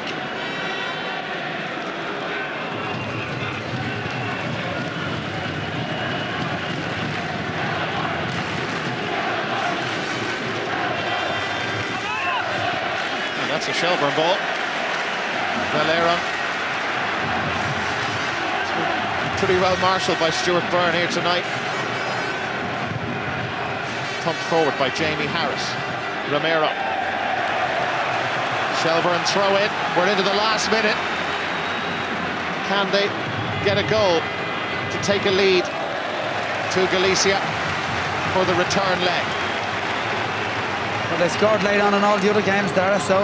And that's a Shelbourne ball. Valera. Pretty well marshalled by Stuart Byrne here tonight. Pumped forward by Jamie Harris. Romero. Shelbourne throw in. We're into the last minute. Can they get a goal to take a lead to Galicia for the return leg? Well, they scored late on in all the other games there, so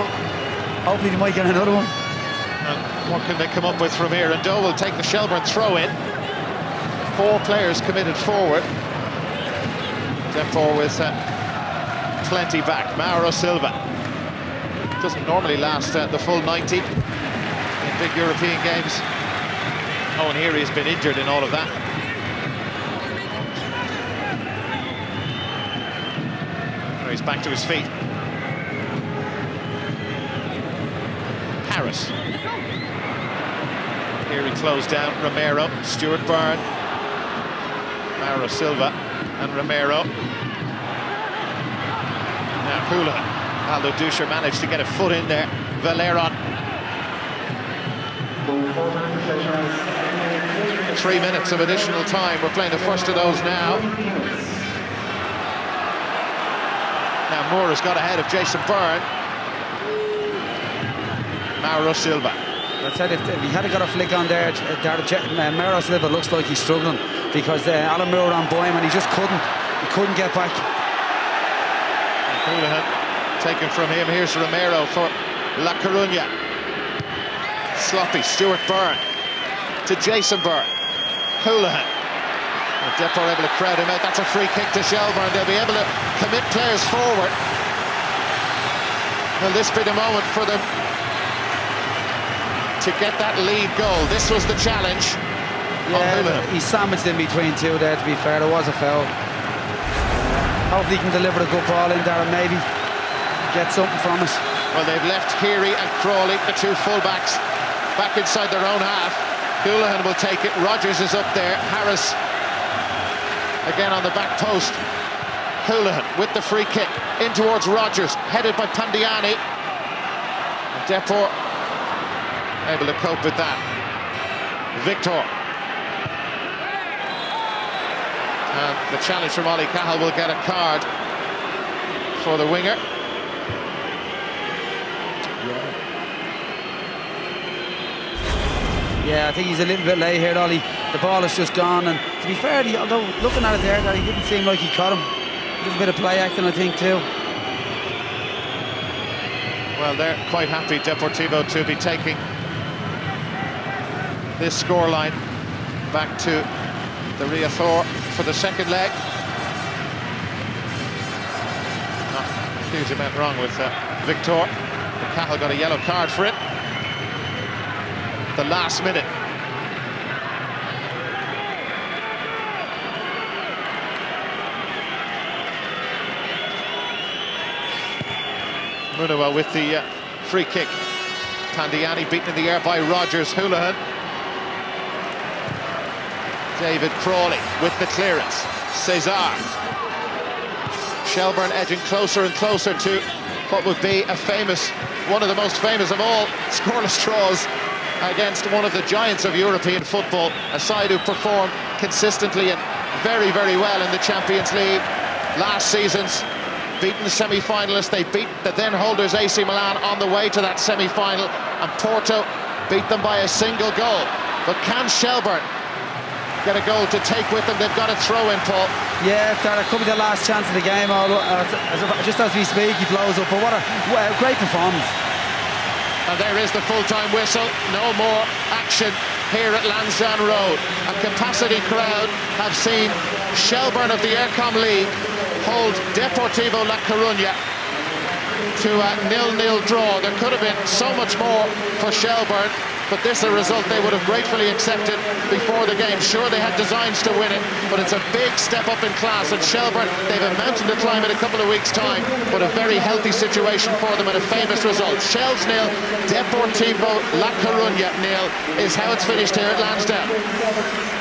hopefully they might get another one. And what can they come up with from here? And Doe will take the Shelbourne throw in. 4 players committed forward. Depor with plenty back. Mauro Silva doesn't normally last the full 90 in big European games. Oh, and here he's been injured in all of that. Oh, he's back to his feet. Harris. Here he closed down Romero, Stuart Byrne, Mauro Silva and Romero. Now Houlihan. Aldo Duscher managed to get a foot in there. Valeron. 3 minutes of additional time. We're playing the first of those now. Now Moore has got ahead of Jason Byrne. Mauro Silva. I said if he had got a flick on there, Mauro Silva looks like he's struggling because Alan Moore ran by him and he just couldn't get back. Houlihan taken from him. Here's Romero for La Coruna. Sloppy Stuart Byrne to Jason Byrne. Houlihan. Depor able to crowd him out. That's a free kick to Shelbourne. They'll be able to commit players forward. Will this be the moment for them to get that lead goal? This was the challenge. Yeah, he sandwiched in between two there, to be fair. There was a foul. Hopefully he can deliver a good ball in there and maybe get something from it. Well, they've left Keary and Crawley, the 2 fullbacks, back inside their own half. Houlihan will take it. Rogers is up there. Harris again on the back post. Houlihan with the free kick in towards Rogers, headed by Pandiani. Depor able to cope with that. Victor. And the challenge from Ollie Cahill will get a card for the winger. Yeah, I think he's a little bit late here, Ollie. The ball has just gone, and to be fair, although looking at it there, he didn't seem like he caught him. A little bit of play acting, I think, too. Well, they're quite happy, Deportivo, to be taking this scoreline back to the Riazor for the second leg. Not a huge amount wrong with Victor. Cahill got a yellow card for it. The last minute. Munawar with the free kick. Pandiani beaten in the air by Rogers. Houlihan. David Crawley with the clearance. Cesar. Shelbourne edging closer and closer to what would be one of the most famous of all scoreless draws against one of the giants of European football, a side who performed consistently and very, very well in the Champions League. Last season's beaten semi-finalists. They beat the then holders AC Milan on the way to that semi-final, and Porto beat them by a single goal. But can Shelbourne get a goal to take with them? They've got a throw in, Paul. Yeah, that could be the last chance of the game. Just as we speak, he blows up. But what a great performance. And there is the full-time whistle. No more action here at Lansdowne Road. A capacity crowd have seen Shelbourne of the Aircom League hold Deportivo La Coruna to a 0-0 draw. There could have been so much more for Shelbourne. but this is a result they would have gratefully accepted before the game. Sure, they had designs to win it, but it's a big step up in class, and Shelbourne, they've a mountain to climb in a couple of weeks' time, but a very healthy situation for them and a famous result. Shells 0, Deportivo La Coruna 0 is how it's finished here at Lansdowne.